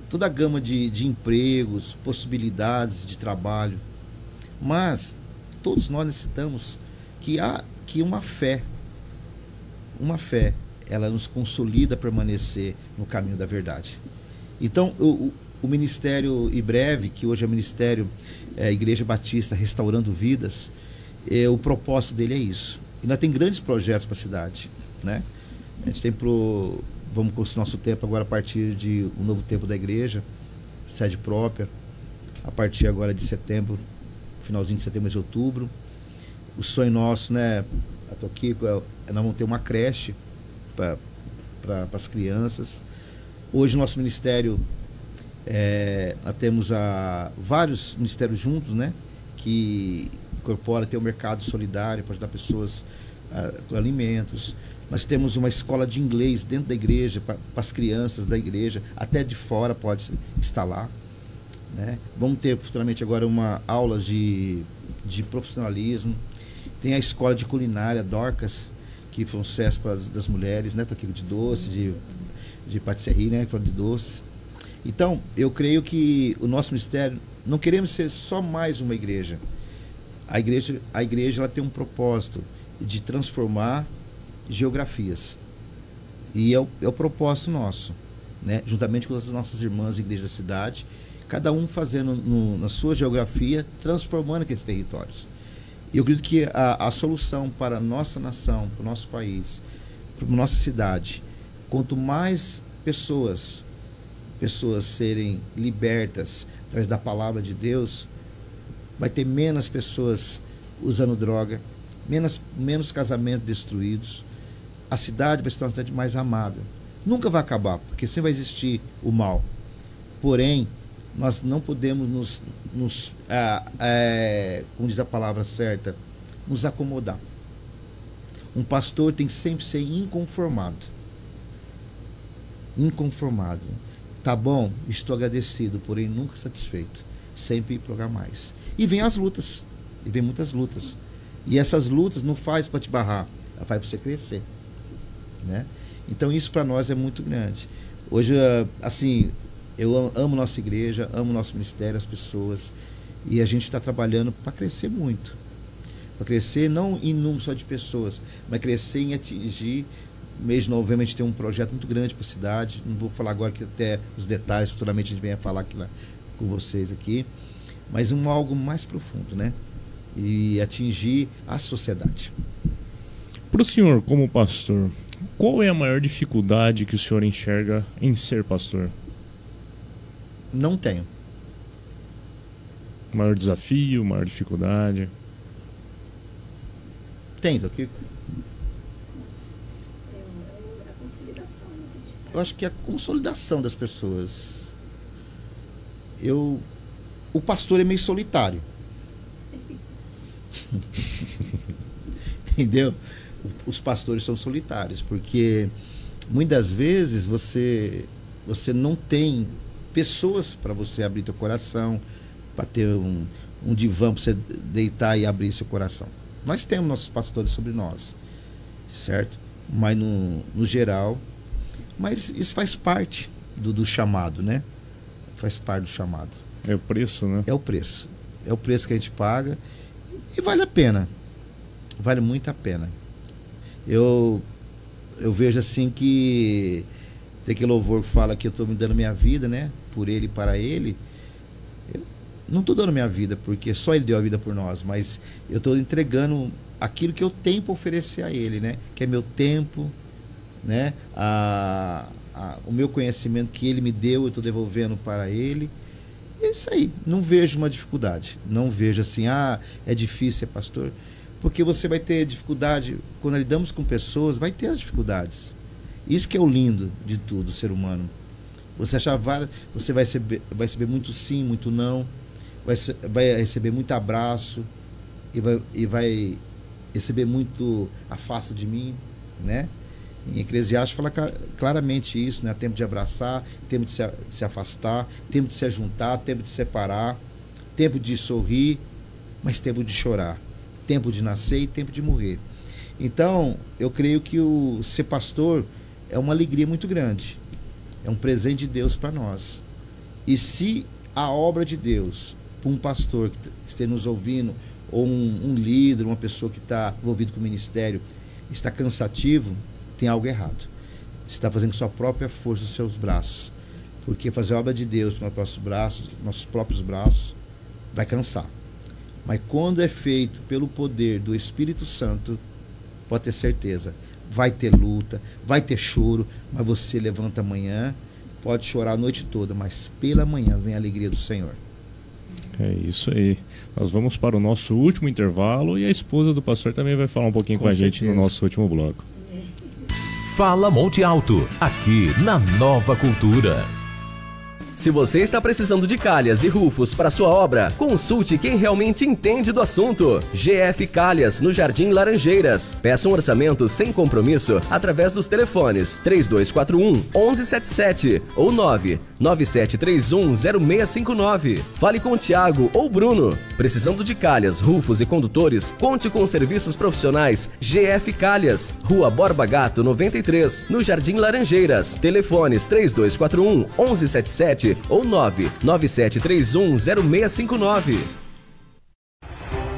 toda a gama de empregos, possibilidades de trabalho. Mas todos nós necessitamos que uma fé, ela nos consolida a permanecer no caminho da verdade. Então, o ministério IBREV, que hoje é o ministério Igreja Batista Restaurando Vidas, o propósito dele é isso. E nós temos grandes projetos para a cidade, né? A gente tem vamos construir nosso templo agora a partir de um novo templo da igreja, sede própria, a partir agora de setembro, finalzinho de setembro, de outubro. O sonho nosso, né, a Toquico, nós vamos ter uma creche para as crianças. Hoje o nosso ministério, nós temos vários ministérios juntos, né, que incorpora, tem o mercado solidário para ajudar pessoas com alimentos. Nós temos uma escola de inglês dentro da igreja, para as crianças da igreja, até de fora pode estar lá, né? Vamos ter futuramente agora aulas de profissionalismo. Tem a escola de culinária, Dorcas, que foi um sucesso das mulheres, né? Tô aqui de doce, de patisserie, né? De doce. Então, eu creio que o nosso ministério, não queremos ser só mais uma igreja. A igreja ela tem um propósito de transformar geografias. E é o propósito nosso, né? Juntamente com as nossas irmãs igrejas da cidade, cada um fazendo na sua geografia, transformando aqueles territórios. E eu acredito que a solução para a nossa nação, para o nosso país, para a nossa cidade, quanto mais pessoas serem libertas através da palavra de Deus, vai ter menos pessoas usando droga, menos casamentos destruídos. A cidade vai se tornar uma cidade mais amável. Nunca vai acabar, porque sempre vai existir o mal. Porém, nós não podemos como diz a palavra certa, nos acomodar. Um pastor tem que sempre ser inconformado. Inconformado. Tá bom, estou agradecido, porém nunca satisfeito. Sempre procurar mais. E vem as lutas. E vem muitas lutas. E essas lutas não faz para te barrar, ela faz para você crescer, né? Então isso para nós é muito grande. Hoje, assim, eu amo nossa igreja, amo nosso ministério, as pessoas, e a gente está trabalhando para crescer muito. Para crescer não em número só de pessoas, mas crescer em atingir. No mês de novembro a gente tem um projeto muito grande para a cidade. Não vou falar agora que até os detalhes, futuramente a gente venha falar aqui com vocês aqui. Mas algo mais profundo, né? E atingir a sociedade. Para o senhor, como pastor, qual é a maior dificuldade que o senhor enxerga em ser pastor? Não tenho. Maior desafio, maior dificuldade? Tem, Kiko. Eu acho que é a consolidação das pessoas. O pastor é meio solitário. Entendeu? Os pastores são solitários, porque muitas vezes você não tem pessoas para você abrir teu coração, para ter um divã para você deitar e abrir seu coração. Nós temos nossos pastores sobre nós, certo? Mas no geral, mas isso faz parte do chamado, né? Faz parte do chamado. É o preço, né? É o preço. É o preço que a gente paga. E vale a pena. Vale muito a pena. Eu vejo assim que tem aquele louvor que fala que eu estou me dando minha vida, né? Por ele e para ele. Eu não estou dando minha vida porque só ele deu a vida por nós, mas eu estou entregando aquilo que eu tenho para oferecer a ele, né? Que é meu tempo, né? O meu conhecimento que ele me deu, eu estou devolvendo para ele. É isso aí. Não vejo uma dificuldade. Não vejo assim, é difícil ser pastor. Porque você vai ter dificuldade, quando lidamos com pessoas, vai ter as dificuldades. Isso que é o lindo de tudo, ser humano. Você vai receber muito sim, muito não, vai receber muito abraço e vai receber muito afasta de mim, né? Em Eclesiastes fala claramente isso, né? Tempo de abraçar, tempo de se afastar, tempo de se juntar, tempo de se separar, tempo de sorrir, mas tempo de chorar, tempo de nascer e tempo de morrer. Então, eu creio que o ser pastor é uma alegria muito grande, é um presente de Deus para nós. E se a obra de Deus, para um pastor que esteja nos ouvindo ou um líder, uma pessoa que está envolvido com o ministério, está cansativo, tem algo errado. Você está fazendo com sua própria força, os seus braços. Porque fazer a obra de Deus com nossos próprios braços, vai cansar. Mas quando é feito pelo poder do Espírito Santo, pode ter certeza, vai ter luta, vai ter choro, mas você levanta amanhã, pode chorar a noite toda, mas pela manhã vem a alegria do Senhor. É isso aí. Nós vamos para o nosso último intervalo e a esposa do pastor também vai falar um pouquinho com a gente no nosso último bloco. Fala Monte Alto, aqui na Nova Cultura. Se você está precisando de calhas e rufos para sua obra, consulte quem realmente entende do assunto. GF Calhas, no Jardim Laranjeiras. Peça um orçamento sem compromisso através dos telefones 3241-1177 ou 99731-0659. Fale com o Tiago ou Bruno. Precisando de calhas, rufos e condutores, conte com os serviços profissionais GF Calhas. Rua Borba Gato 93, no Jardim Laranjeiras. Telefones 3241-1177 ou 99731-0659.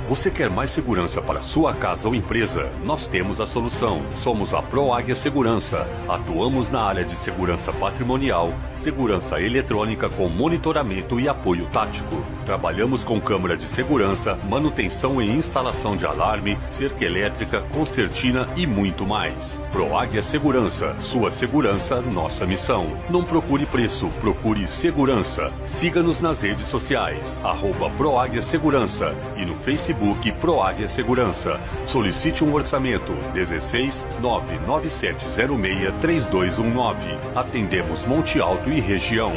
Você quer mais segurança para sua casa ou empresa? Nós temos a solução. Somos a ProAguia Segurança. Atuamos na área de segurança patrimonial, segurança eletrônica com monitoramento e apoio tático. Trabalhamos com câmera de segurança, manutenção e instalação de alarme, cerca elétrica, concertina e muito mais. ProAguia Segurança. Sua segurança, nossa missão. Não procure preço, procure segurança. Siga-nos nas redes sociais, @ProAguia Segurança e no Facebook ProAguia Segurança. Solicite um orçamento 16 99706 3219. Atendemos Monte Alto e região.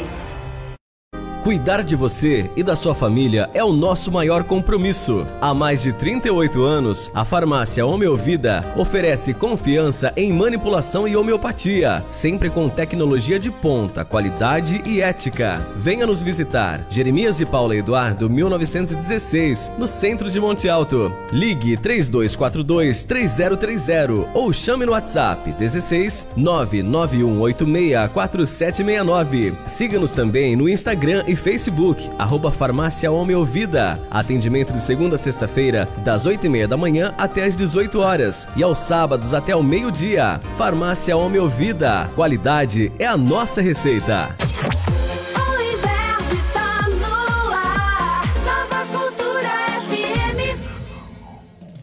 Cuidar de você e da sua família é o nosso maior compromisso. Há mais de 38 anos, a farmácia Homeovida oferece confiança em manipulação e homeopatia, sempre com tecnologia de ponta, qualidade e ética. Venha nos visitar. Jeremias de Paula Eduardo, 1916, no centro de Monte Alto. Ligue 3242-3030 ou chame no WhatsApp 16 991864769. Siga-nos também no Instagram e Facebook, @Farmácia Homeovida. Atendimento de segunda a sexta-feira, das 8h30 da manhã até as 18 horas e aos sábados até o meio-dia. Farmácia Homeovida. Qualidade é a nossa receita.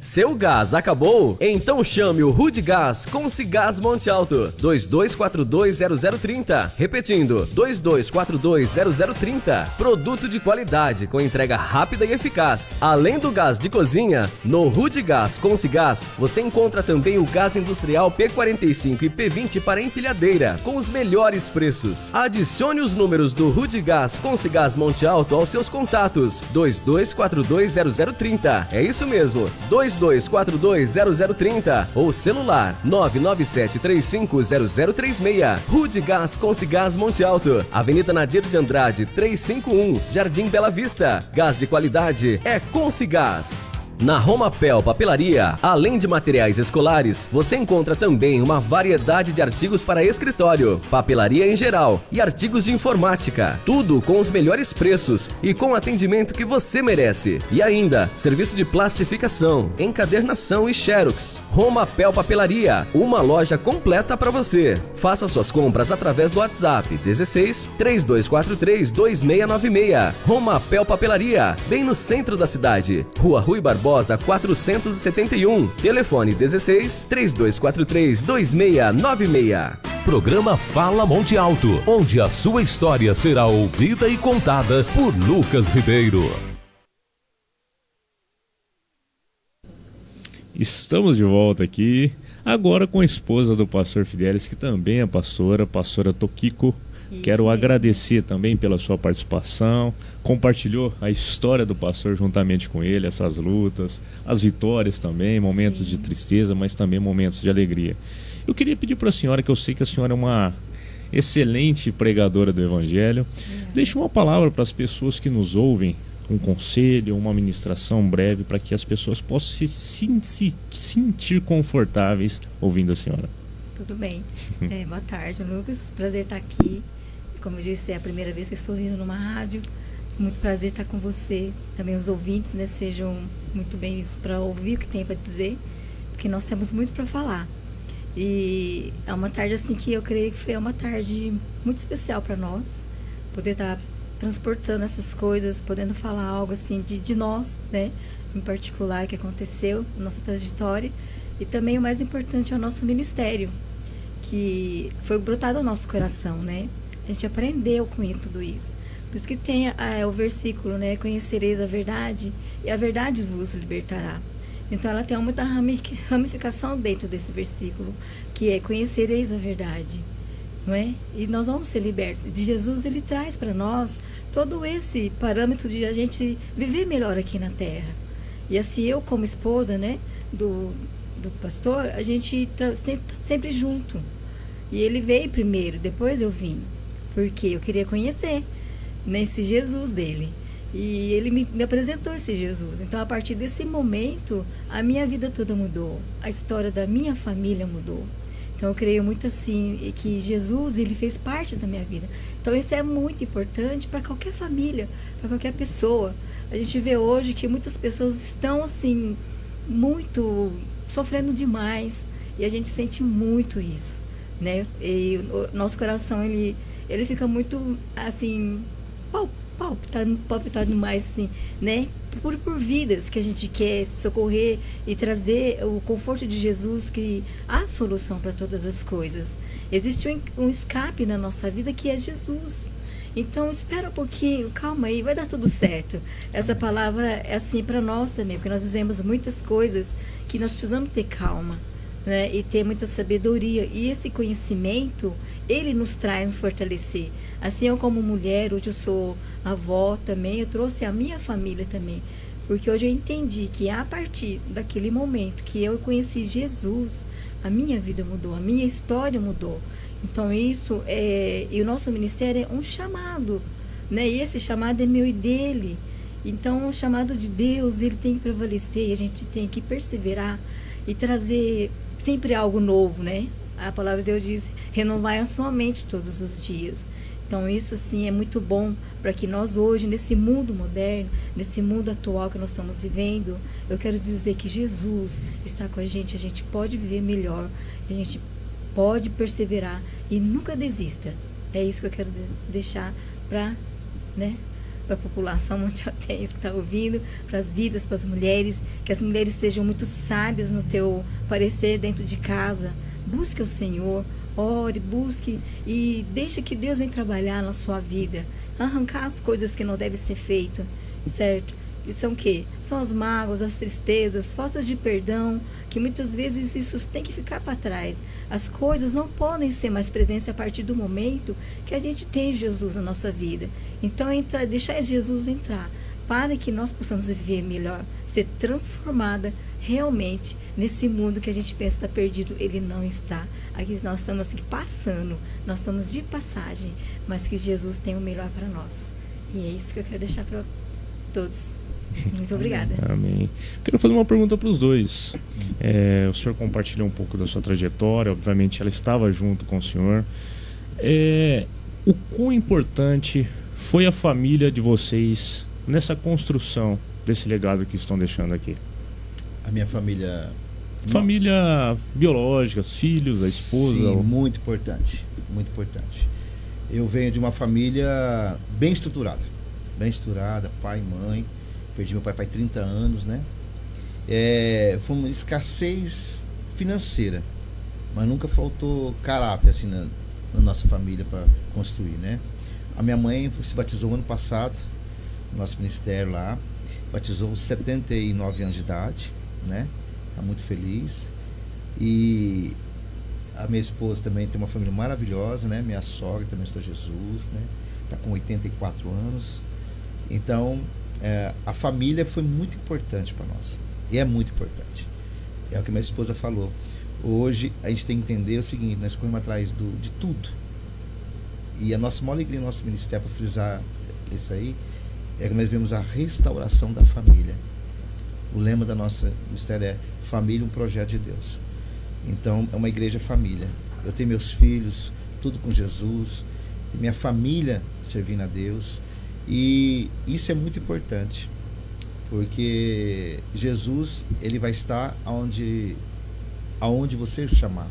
Seu gás acabou? Então chame o Rudigás com Cigás Monte Alto. 22420030. Repetindo, 22420030. Produto de qualidade com entrega rápida e eficaz. Além do gás de cozinha, no Rudigás com Cigás você encontra também o gás industrial P45 e P20 para empilhadeira, com os melhores preços. Adicione os números do Rudigás com Cigás Monte Alto aos seus contatos. 22420030. É isso mesmo, 22420030 ou celular 997350036. Rudigás com Cigás Monte Alto, Avenida Nadir de Andrade 351, Jardim Bela Vista. Gás de qualidade é com Cigás. Na Romapel Papelaria, além de materiais escolares, você encontra também uma variedade de artigos para escritório, papelaria em geral e artigos de informática. Tudo com os melhores preços e com o atendimento que você merece. E ainda, serviço de plastificação, encadernação e xerox. Romapel Papelaria, uma loja completa para você. Faça suas compras através do WhatsApp 16 3243-2696. Romapel Papelaria, bem no centro da cidade. Rua Rui Barbosa 471. Telefone 16 3243-2696. Programa Fala Monte Alto, onde a sua história será ouvida e contada por Lucas Ribeiro. Estamos de volta aqui, agora com a esposa do pastor Fidelis, que também é pastora Toquico. Isso. Quero agradecer também pela sua participação, compartilhou a história do pastor juntamente com ele, essas lutas, as vitórias também, momentos de tristeza, mas também momentos de alegria. Eu queria pedir para a senhora, que eu sei que a senhora é uma excelente pregadora do Evangelho, deixe uma palavra para as pessoas que nos ouvem, um conselho, uma ministração breve, para que as pessoas possam se sentir confortáveis ouvindo a senhora. Tudo bem. Boa tarde, Lucas. Prazer estar aqui. Como eu disse, é a primeira vez que estou vindo numa rádio. Muito prazer estar com você. Também os ouvintes, né, sejam muito bem-vindos para ouvir o que tem para dizer, porque nós temos muito para falar. E é uma tarde assim que eu creio que foi uma tarde muito especial para nós, poder estar transportando essas coisas, podendo falar algo assim de nós, né, em particular, que aconteceu na nossa trajetória, e também o mais importante é o nosso ministério, que foi brotado ao nosso coração, né? A gente aprendeu com tudo isso. Por isso que tem o versículo, né? Conhecereis a verdade e a verdade vos libertará. Então ela tem muita ramificação dentro desse versículo, que é conhecereis a verdade, não é? E nós vamos ser libertos. De Jesus, ele traz para nós todo esse parâmetro de a gente viver melhor aqui na terra. E assim, eu como esposa, né, do pastor, a gente sempre junto. E ele veio primeiro, depois eu vim, porque eu queria conhecer nesse Jesus dele. E ele me apresentou esse Jesus. Então, a partir desse momento, a minha vida toda mudou. A história da minha família mudou. Então, eu creio muito assim, que Jesus, ele fez parte da minha vida. Então, isso é muito importante para qualquer família, para qualquer pessoa. A gente vê hoje que muitas pessoas estão, assim, muito sofrendo demais. E a gente sente muito isso, né? E o nosso coração, ele fica muito, assim, palpitado demais, assim, né? Por vidas que a gente quer socorrer e trazer o conforto de Jesus, que há solução para todas as coisas. Existe um escape na nossa vida que é Jesus. Então, espera um pouquinho, calma aí, vai dar tudo certo. Essa palavra é assim para nós também, porque nós vivemos muitas coisas que nós precisamos ter calma, né? E ter muita sabedoria. E esse conhecimento, ele nos traz, nos fortalecer. Assim, eu como mulher, hoje eu sou avó também, eu trouxe a minha família também. Porque hoje eu entendi que a partir daquele momento que eu conheci Jesus, a minha vida mudou, a minha história mudou. Então isso e o nosso ministério é um chamado, né? E esse chamado é meu e dele. Então o chamado de Deus, ele tem que prevalecer, e a gente tem que perseverar e trazer sempre algo novo, né? A palavra de Deus diz, renovai a sua mente todos os dias. Então isso assim é muito bom para que nós hoje, nesse mundo moderno, nesse mundo atual que nós estamos vivendo, eu quero dizer que Jesus está com a gente pode viver melhor, a gente pode perseverar e nunca desista. É isso que eu quero deixar para, né, para a população mundialtense que está ouvindo, para as vidas, para as mulheres, que as mulheres sejam muito sábias no teu parecer dentro de casa. Busque o Senhor, ore, busque e deixe que Deus venha trabalhar na sua vida, arrancar as coisas que não devem ser feitas, certo? E são o quê? São as mágoas, as tristezas, faltas de perdão, que muitas vezes isso tem que ficar para trás. As coisas não podem ser mais presentes a partir do momento que a gente tem Jesus na nossa vida. Então, deixar Jesus entrar, para que nós possamos viver melhor, ser transformada realmente nesse mundo que a gente pensa está perdido. Ele não está. Aqui nós estamos assim, passando, nós estamos de passagem, mas que Jesus tem o melhor para nós. E é isso que eu quero deixar para todos. Muito obrigada. Amém. Quero fazer uma pergunta para os dois. O senhor compartilhou um pouco da sua trajetória, obviamente ela estava junto com o senhor. O quão importante foi a família de vocês nessa construção desse legado que estão deixando aqui? A minha família... Família biológica, os filhos, a esposa? Sim, muito importante, muito importante. Eu venho de uma família bem estruturada, pai e mãe. Perdi meu pai faz 30 anos, né? Foi uma escassez financeira, mas nunca faltou caráter assim na nossa família para construir, né? A minha mãe se batizou ano passado, no nosso ministério lá, batizou aos 79 anos de idade, né? Tá muito feliz. E a minha esposa também tem uma família maravilhosa, né? Minha sogra também está Jesus, né? Tá com 84 anos. Então, a família foi muito importante para nós. E é muito importante. É o que minha esposa falou. Hoje a gente tem que entender o seguinte: nós corremos atrás de tudo. E a nossa maior alegria no nosso ministério, para frisar isso aí, é que nós vemos a restauração da família. O lema da nossa ministério é família, um projeto de Deus. Então é uma igreja família. Eu tenho meus filhos, tudo com Jesus, tenho minha família servindo a Deus. E isso é muito importante, porque Jesus, ele vai estar aonde você o chamar.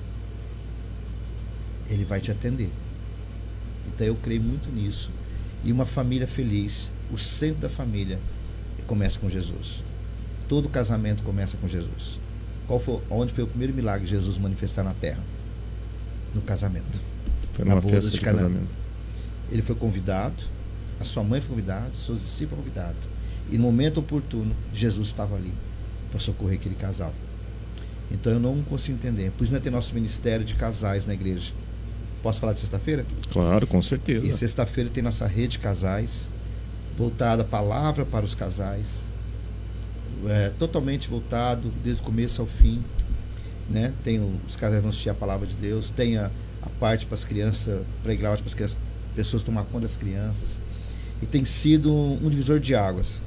Ele vai te atender. Então eu creio muito nisso. E uma família feliz, o centro da família começa com Jesus. Todo casamento começa com Jesus. Onde foi o primeiro milagre de Jesus manifestar na terra? No casamento. Foi numa festa de Canaã. casamento. Ele foi convidado, a sua mãe foi convidada, seus discípulos foram convidados. E no momento oportuno, Jesus estava ali para socorrer aquele casal. Então eu não consigo entender. Por isso nós temos nosso ministério de casais na igreja. Posso falar de sexta-feira? Claro, com certeza. E sexta-feira tem nossa rede de casais, voltada a palavra para os casais, totalmente voltado desde o começo ao fim, né? Tem os casais vão assistir a palavra de Deus, tem a parte para as crianças, playground para as crianças, pessoas tomar conta das crianças, e tem sido um divisor de águas.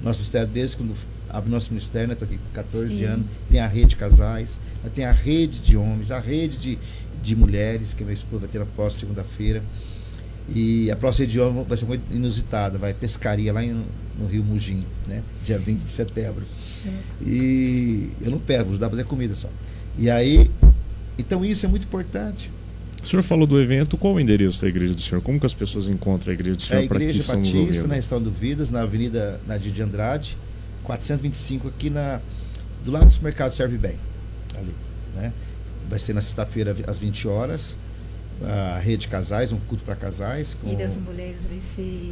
Nosso ministério, desde quando abre nosso ministério, né? Estou aqui com 14 anos, tem a rede de casais, tem a rede de homens, a rede de mulheres, que a minha esposa vai ter na próxima segunda-feira. E a próxima rede de homens vai ser muito inusitada, vai pescaria lá no Rio Mugim, né? Dia 20 de setembro. E eu não pego, vou dar para fazer comida só. E aí, então isso é muito importante. O senhor falou do evento, qual o endereço da igreja do senhor? Como que as pessoas encontram a igreja do senhor? É a Igreja Batista, na Estão Vidas, na Avenida Nadir de Andrade, 425, aqui do lado do mercado Serve Bem, ali, né? Vai ser na sexta-feira às 20 horas, a rede de casais, um culto para casais. E das mulheres vai ser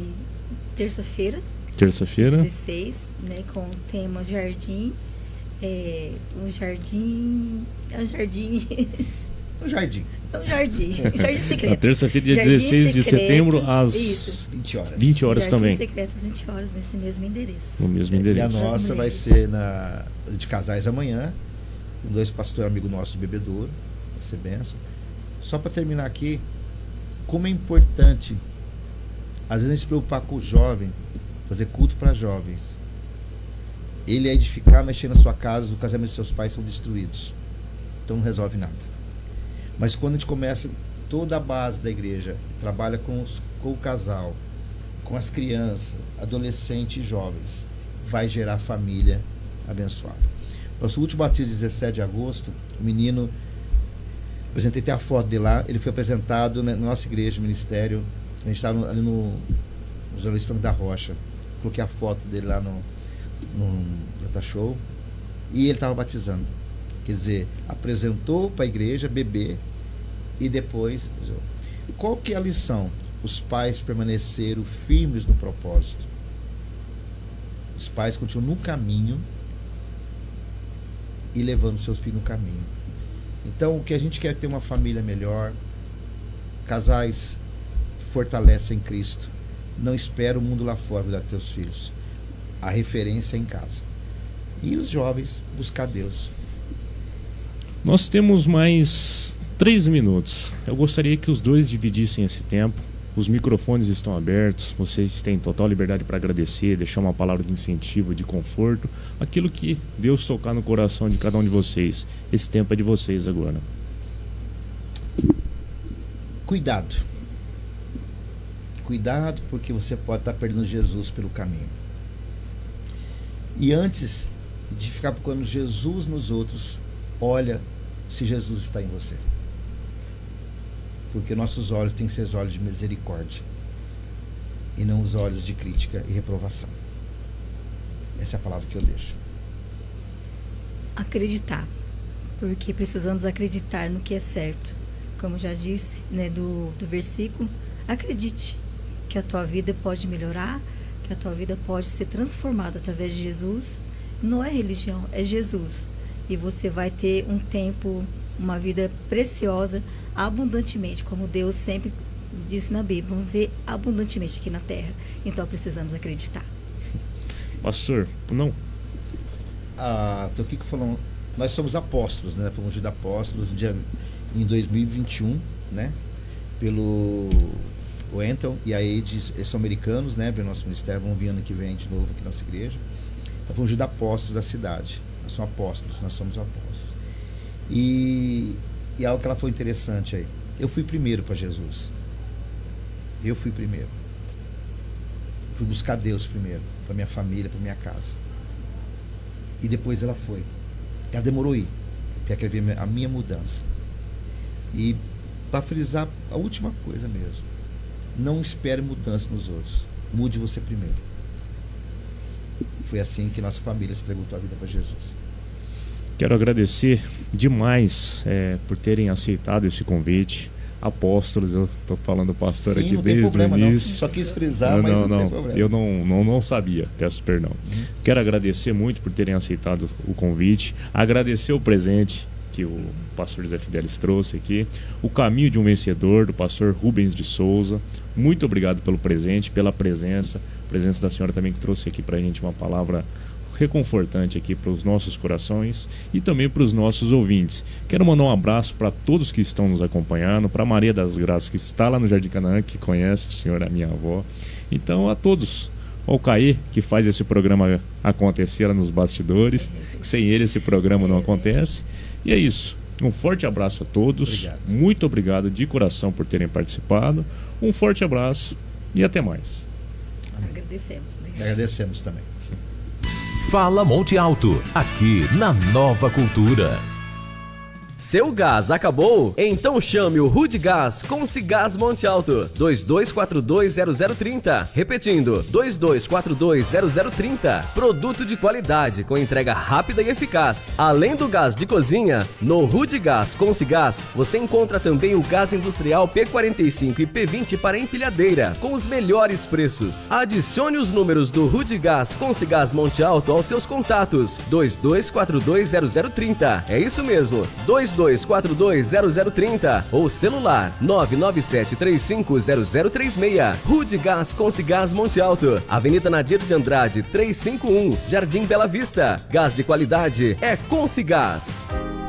terça-feira. 16, né? Com o tema Jardim. Um jardim Jardim secreto. Na terça-feira, dia 16 de setembro, às 20 horas Jardim também. Secreto, 20 horas, nesse mesmo endereço. No mesmo endereço. E a nossa vai ser de casais amanhã, com 2 pastores amigos nossos de Bebedouro. Vai ser benção. Só para terminar aqui, como é importante, às vezes a gente se preocupar com o jovem, fazer culto para jovens. Ele é edificar, mexer na sua casa, o casamento dos seus pais são destruídos. Então não resolve nada. Mas quando a gente começa toda a base da igreja, trabalha com o casal, com as crianças, adolescentes e jovens, vai gerar família abençoada. Nosso último batismo, 17 de agosto, o menino, apresentei até a foto dele lá, ele foi apresentado na nossa igreja, ministério, a gente estava ali no Jornalista Franco da Rocha, coloquei a foto dele lá no Data Show, e ele estava batizando. Quer dizer, apresentou para a igreja, bebê, e depois... Qual que é a lição? Os pais permaneceram firmes no propósito. Os pais continuam no caminho e levando seus filhos no caminho. Então, o que a gente quer é ter uma família melhor, casais fortalecem Cristo. Não espera o mundo lá fora cuidar dos teus filhos. A referência é em casa. E os jovens buscar Deus. Nós temos mais 3 minutos. Eu gostaria que os dois dividissem esse tempo. Os microfones estão abertos. Vocês têm total liberdade para agradecer, deixar uma palavra de incentivo, de conforto. Aquilo que Deus tocar no coração de cada um de vocês. Esse tempo é de vocês agora. Cuidado. Cuidado, porque você pode estar perdendo Jesus pelo caminho. E antes de ficar procurando Jesus nos outros, olha se Jesus está em você. Porque nossos olhos têm que ser os olhos de misericórdia e não os olhos de crítica e reprovação. Essa é a palavra que eu deixo. Acreditar, porque precisamos acreditar no que é certo. Como já disse, né, do versículo, acredite que a tua vida pode melhorar, que a tua vida pode ser transformada através de Jesus. Não é religião, é Jesus. E você vai ter um tempo, uma vida preciosa, abundantemente, como Deus sempre disse na Bíblia. Vamos ver abundantemente aqui na terra. Então precisamos acreditar. Pastor, não? Estou aqui falando, nós somos apóstolos, né? Fomos de apóstolos em 2021, né? Pelo Wendell e a Eide, eles são americanos, né? Pelo nosso ministério, vão vir ano que vem de novo aqui na nossa igreja. Então fomos de apóstolos da cidade. Nós somos apóstolos, nós somos apóstolos. E algo que ela foi interessante aí. Eu fui primeiro para Jesus. Eu fui primeiro. Fui buscar Deus primeiro, para minha família, para minha casa. E depois ela foi. Ela demorou a ir, para querer ver a minha mudança. E para frisar a última coisa mesmo, não espere mudança nos outros, mude você primeiro. Foi assim que nossa família se entregou a vida para Jesus. Quero agradecer demais por terem aceitado esse convite. Apóstolos, eu estou falando pastor aqui desde o início. Não. Só quis frisar, mas não tem problema. Eu não sabia, peço perdão. Quero agradecer muito por terem aceitado o convite, agradecer o presente que o pastor José Fidelis trouxe aqui, o Caminho de um Vencedor, do pastor Rubens de Souza. Muito obrigado pelo presente, pela presença, a presença da senhora também que trouxe aqui para a gente uma palavra reconfortante aqui para os nossos corações e também para os nossos ouvintes. Quero mandar um abraço para todos que estão nos acompanhando, para Maria das Graças, que está lá no Jardim Canaã, que conhece a senhora, minha avó. Então, a todos, ao Caí, que faz esse programa acontecer lá nos bastidores, sem ele esse programa não acontece. E é isso, um forte abraço a todos. Obrigado. Muito obrigado de coração por terem participado, um forte abraço e até mais. Agradecemos. Agradecemos também. Fala Monte Alto, aqui na Nova Cultura. Seu gás acabou? Então chame o Rudgás Consigás Monte Alto, 22420030. Repetindo, 22420030. Produto de qualidade com entrega rápida e eficaz. Além do gás de cozinha, no Rudgás Consigás você encontra também o gás industrial P45 e P20 para empilhadeira, com os melhores preços. Adicione os números do Rudgás Consigás Monte Alto aos seus contatos, 22420030. É isso mesmo, 22420030 ou celular 997350036. Rudgás Consigás Monte Alto, Avenida Nadir de Andrade 351, Jardim Bela Vista. Gás de qualidade é Consigás.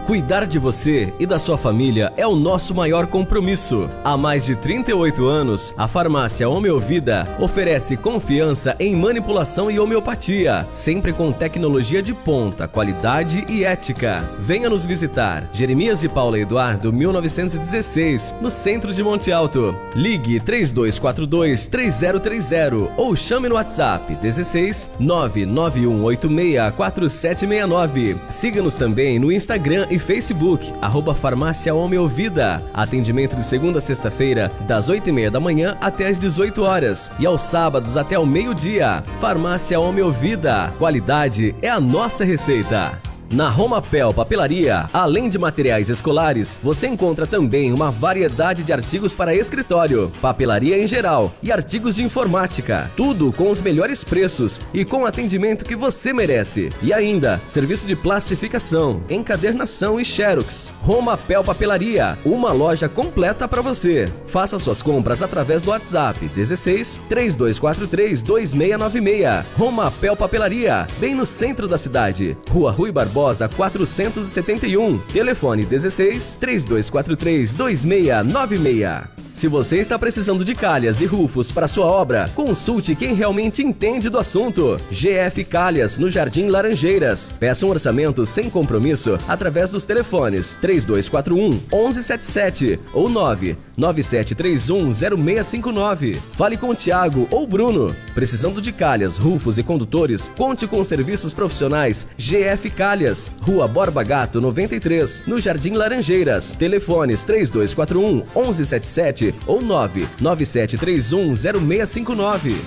Cuidar de você e da sua família é o nosso maior compromisso. Há mais de 38 anos, a farmácia Homeovida oferece confiança em manipulação e homeopatia, sempre com tecnologia de ponta, qualidade e ética. Venha nos visitar. Jeremias de Paula Eduardo, 1916, no centro de Monte Alto. Ligue 3242-3030 ou chame no WhatsApp 16 991864769. Siga-nos também no Instagram e Facebook, @Farmácia Homeovida. Atendimento de segunda a sexta-feira, das 8h30 da manhã até as 18 horas e aos sábados até o meio-dia. Farmácia Homeovida. Qualidade é a nossa receita. Na Romapel Papelaria, além de materiais escolares, você encontra também uma variedade de artigos para escritório, papelaria em geral e artigos de informática. Tudo com os melhores preços e com o atendimento que você merece. E ainda, serviço de plastificação, encadernação e xerox. Romapel Papelaria, uma loja completa para você. Faça suas compras através do WhatsApp 16 3243-2696. Romapel Papelaria, bem no centro da cidade. Rua Rui Barbosa 471, telefone 16 3243-2696. Se você está precisando de calhas e rufos para sua obra, consulte quem realmente entende do assunto. GF Calhas, no Jardim Laranjeiras. Peça um orçamento sem compromisso através dos telefones 3241-1177 ou 99731-0659. Fale com o Thiago ou Bruno. Precisando de calhas, rufos e condutores, conte com os serviços profissionais GF Calhas. Rua Borba Gato 93, no Jardim Laranjeiras. Telefones 3241-1177 ou 99731-0659.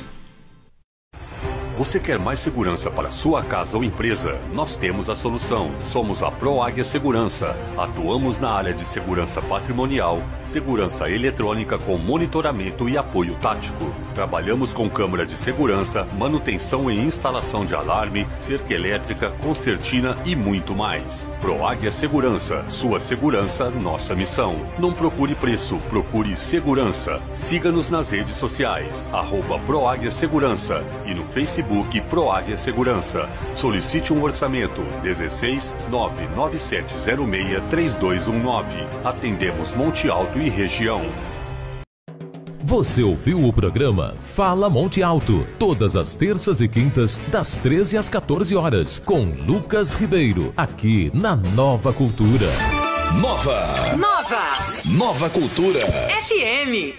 Você quer mais segurança para sua casa ou empresa? Nós temos a solução. Somos a ProAguia Segurança. Atuamos na área de segurança patrimonial, segurança eletrônica com monitoramento e apoio tático. Trabalhamos com câmera de segurança, manutenção e instalação de alarme, cerca elétrica, concertina e muito mais. ProAguia Segurança. Sua segurança, nossa missão. Não procure preço, procure segurança. Siga-nos nas redes sociais, @ProAguia Segurança e no Facebook ProAguia Segurança. Solicite um orçamento 16 99706-3219. Atendemos Monte Alto e região. Você ouviu o programa Fala Monte Alto, todas as terças e quintas, das 13 às 14 horas, com Lucas Ribeiro, aqui na Nova Cultura. Nova Cultura FM.